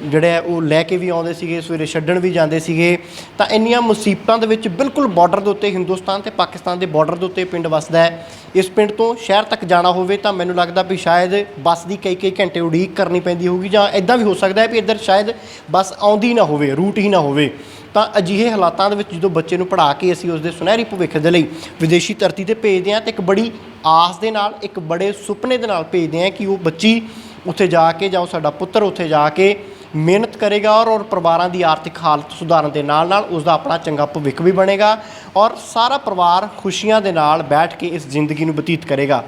ਜਿਹੜੇ ਉਹ ਲੈ ਕੇ ਵੀ ਆਉਂਦੇ ਸੀਗੇ, ਸਵੇਰੇ ਛੱਡਣ ਵੀ ਜਾਂਦੇ ਸੀਗੇ। ਤਾਂ ਇੰਨੀਆਂ ਮੁਸੀਬਤਾਂ ਦੇ ਵਿੱਚ ਬਿਲਕੁਲ ਬਾਰਡਰ ਦੇ ਉੱਤੇ, ਹਿੰਦੁਸਤਾਨ ਅਤੇ ਪਾਕਿਸਤਾਨ ਦੇ ਬਾਰਡਰ ਦੇ ਉੱਤੇ ਪਿੰਡ ਵੱਸਦਾ ਹੈ। ਇਸ ਪਿੰਡ ਤੋਂ ਸ਼ਹਿਰ ਤੱਕ ਜਾਣਾ ਹੋਵੇ ਤਾਂ ਮੈਨੂੰ ਲੱਗਦਾ ਵੀ ਸ਼ਾਇਦ ਬੱਸ ਦੀ ਕਈ ਘੰਟੇ ਉਡੀਕ ਕਰਨੀ ਪੈਂਦੀ ਹੋਊਗੀ, ਜਾਂ ਇੱਦਾਂ ਵੀ ਹੋ ਸਕਦਾ ਹੈ ਵੀ ਇੱਧਰ ਸ਼ਾਇਦ ਬੱਸ ਆਉਂਦੀ ਨਾ ਹੋਵੇ, ਰੂਟ ਹੀ ਨਾ ਹੋਵੇ। ਤਾਂ ਅਜਿਹੇ ਹਾਲਾਤਾਂ ਦੇ ਵਿੱਚ ਜਦੋਂ ਬੱਚੇ ਨੂੰ ਪੜ੍ਹਾ ਕੇ ਅਸੀਂ ਉਸਦੇ ਸੁਨਹਿਰੀ ਭਵਿੱਖ ਦੇ ਲਈ ਵਿਦੇਸ਼ੀ ਧਰਤੀ 'ਤੇ ਭੇਜਦੇ ਹਾਂ, ਤਾਂ ਇੱਕ ਬੜੀ ਆਸ ਦੇ ਨਾਲ, ਇੱਕ ਬੜੇ ਸੁਪਨੇ ਦੇ ਨਾਲ ਭੇਜਦੇ ਹਾਂ ਕਿ ਉਹ ਬੱਚੀ ਉੱਥੇ ਜਾ ਕੇ, ਜਾਂ ਉਹ ਸਾਡਾ ਪੁੱਤਰ ਉੱਥੇ ਜਾ ਕੇ ਮਿਹਨਤ ਕਰੇਗਾ ਔਰ ਪਰਿਵਾਰਾਂ ਦੀ ਆਰਥਿਕ ਹਾਲਤ ਸੁਧਾਰਨ ਦੇ ਨਾਲ ਨਾਲ ਉਸ ਦਾ ਆਪਣਾ ਚੰਗਾ ਭਵਿੱਖ ਵੀ ਬਣੇਗਾ ਔਰ ਸਾਰਾ ਪਰਿਵਾਰ ਖੁਸ਼ੀਆਂ ਦੇ ਨਾਲ ਬੈਠ ਕੇ ਇਸ ਜ਼ਿੰਦਗੀ ਨੂੰ ਬਤੀਤ ਕਰੇਗਾ।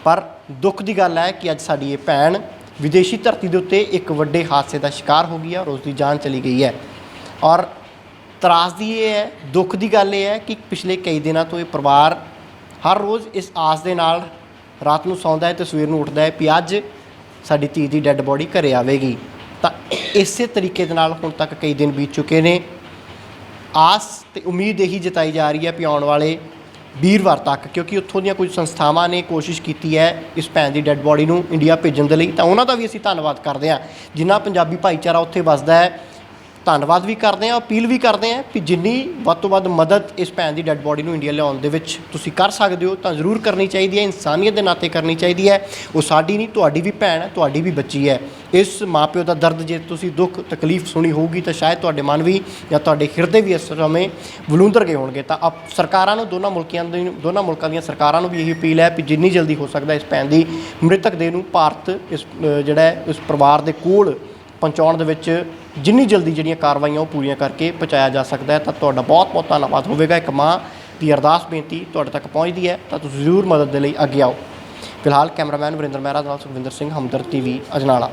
ਪਰ ਦੁੱਖ ਦੀ ਗੱਲ ਹੈ ਕਿ ਅੱਜ ਸਾਡੀ ਇਹ ਭੈਣ ਵਿਦੇਸ਼ੀ ਧਰਤੀ ਦੇ ਉੱਤੇ ਇੱਕ ਵੱਡੇ ਹਾਦਸੇ ਦਾ ਸ਼ਿਕਾਰ ਹੋ ਗਈ ਹੈ ਔਰ ਉਸ ਦੀ ਜਾਨ ਚਲੀ ਗਈ ਹੈ। ਔਰ ਤਰਾਸਦੀ ਇਹ ਹੈ, ਦੁੱਖ ਦੀ ਗੱਲ ਇਹ ਹੈ ਕਿ ਪਿਛਲੇ ਕਈ ਦਿਨਾਂ ਤੋਂ ਇਹ ਪਰਿਵਾਰ ਹਰ ਰੋਜ਼ ਇਸ ਆਸ ਦੇ ਨਾਲ ਰਾਤ ਨੂੰ ਸੌਂਦਾ ਹੈ ਤੇ ਸਵੇਰ ਨੂੰ ਉੱਠਦਾ ਹੈ ਵੀ ਅੱਜ ਸਾਡੀ ਧੀ ਦੀ ਡੈੱਡ ਬੋਡੀ ਘਰੇ ਆਵੇਗੀ। ਤਾਂ ਇਸੇ ਤਰੀਕੇ ਦੇ ਨਾਲ ਹੁਣ ਤੱਕ ਕਈ ਦਿਨ ਬੀਤ ਚੁੱਕੇ ਨੇ। ਆਸ ਤੇ ਉਮੀਦ ਇਹੀ ਜਤਾਈ ਜਾ ਰਹੀ ਹੈ ਵੀ ਆਉਣ ਵਾਲੇ ਵੀਰਵਾਰ ਤੱਕ, ਕਿਉਂਕਿ ਉੱਥੋਂ ਦੀਆਂ ਕੁਝ ਸੰਸਥਾਵਾਂ ਨੇ ਕੋਸ਼ਿਸ਼ ਕੀਤੀ ਹੈ ਇਸ ਭੈਣ ਦੀ ਡੈੱਡ ਬੋਡੀ ਨੂੰ ਇੰਡੀਆ ਭੇਜਣ ਦੇ ਲਈ, ਤਾਂ ਉਹਨਾਂ ਦਾ ਵੀ ਅਸੀਂ ਧੰਨਵਾਦ ਕਰਦੇ ਹਾਂ। ਜਿੰਨਾ ਪੰਜਾਬੀ ਭਾਈਚਾਰਾ ਉੱਥੇ ਵੱਸਦਾ ਹੈ, ਧੰਨਵਾਦ ਵੀ ਕਰਦੇ ਹਾਂ, ਅਪੀਲ ਵੀ ਕਰਦੇ ਹਾਂ ਕਿ ਜਿੰਨੀ ਵੱਧ ਤੋਂ ਵੱਧ ਮਦਦ ਇਸ ਭੈਣ ਦੀ ਡੈੱਡ ਬੋਡੀ ਨੂੰ ਇੰਡੀਆ ਲਿਆਉਣ ਦੇ ਵਿੱਚ ਤੁਸੀਂ ਕਰ ਸਕਦੇ ਹੋ ਤਾਂ ਜ਼ਰੂਰ ਕਰਨੀ ਚਾਹੀਦੀ ਹੈ। ਇਨਸਾਨੀਅਤ ਦੇ ਨਾਤੇ ਕਰਨੀ ਚਾਹੀਦੀ ਹੈ। ਉਹ ਸਾਡੀ ਨਹੀਂ, ਤੁਹਾਡੀ ਵੀ ਭੈਣ ਹੈ, ਤੁਹਾਡੀ ਵੀ ਬੱਚੀ ਹੈ। ਇਸ ਮਾਪਿਓ ਦਾ ਦਰਦ ਜੇ ਤੁਸੀਂ ਦੁੱਖ ਤਕਲੀਫ ਸੁਣੀ ਹੋਊਗੀ ਤਾਂ ਸ਼ਾਇਦ ਤੁਹਾਡੇ ਮਨ ਵੀ ਜਾਂ ਤੁਹਾਡੇ ਹਿਰਦੇ ਵੀ ਇਸ ਸਮੇਂ ਵਲੂੰਦਰ ਗਏ ਹੋਣਗੇ। ਤਾਂ ਸਰਕਾਰਾਂ ਨੂੰ, ਦੋਨਾਂ ਮੁਲਕਾਂ ਦੀਆਂ ਸਰਕਾਰਾਂ ਨੂੰ ਵੀ ਇਹੀ ਅਪੀਲ ਹੈ ਕਿ ਜਿੰਨੀ ਜਲਦੀ ਹੋ ਸਕਦਾ ਇਸ ਭੈਣ ਦੀ ਮ੍ਰਿਤਕ ਦੇਹ ਨੂੰ ਭਾਰਤ ਇਸ ਜਿਹੜਾ ਹੈ ਇਸ ਪਰਿਵਾਰ ਦੇ ਕੋਲ ਪਹੁੰਚਾਉਣ ਦੇ ਵਿੱਚ ਜਿੰਨੀ ਜਲਦੀ ਜਿਹੜੀਆਂ ਕਾਰਵਾਈਆਂ ਉਹ ਪੂਰੀਆਂ ਕਰਕੇ ਪਹੁੰਚਾਇਆ ਜਾ ਸਕਦਾ ਹੈ ਤਾਂ ਤੁਹਾਡਾ ਬਹੁਤ ਬਹੁਤ ਧੰਨਵਾਦ ਹੋਵੇਗਾ। ਇੱਕ ਮਾਂ ਦੀ ਅਰਦਾਸ ਬੇਨਤੀ ਤੁਹਾਡੇ ਤੱਕ ਪਹੁੰਚਦੀ ਹੈ ਤਾਂ ਤੁਸੀਂ ਜ਼ਰੂਰ ਮਦਦ ਦੇ ਲਈ ਅੱਗੇ ਆਓ। ਫਿਲਹਾਲ ਕੈਮਰਾਮੈਨ ਵਰਿੰਦਰ ਮਹਿਰਾ ਨਾਲ ਸੁਖਵਿੰਦਰ ਸਿੰਘ, ਹਮਦਰਦ TV, ਅਜਨਾਲਾ।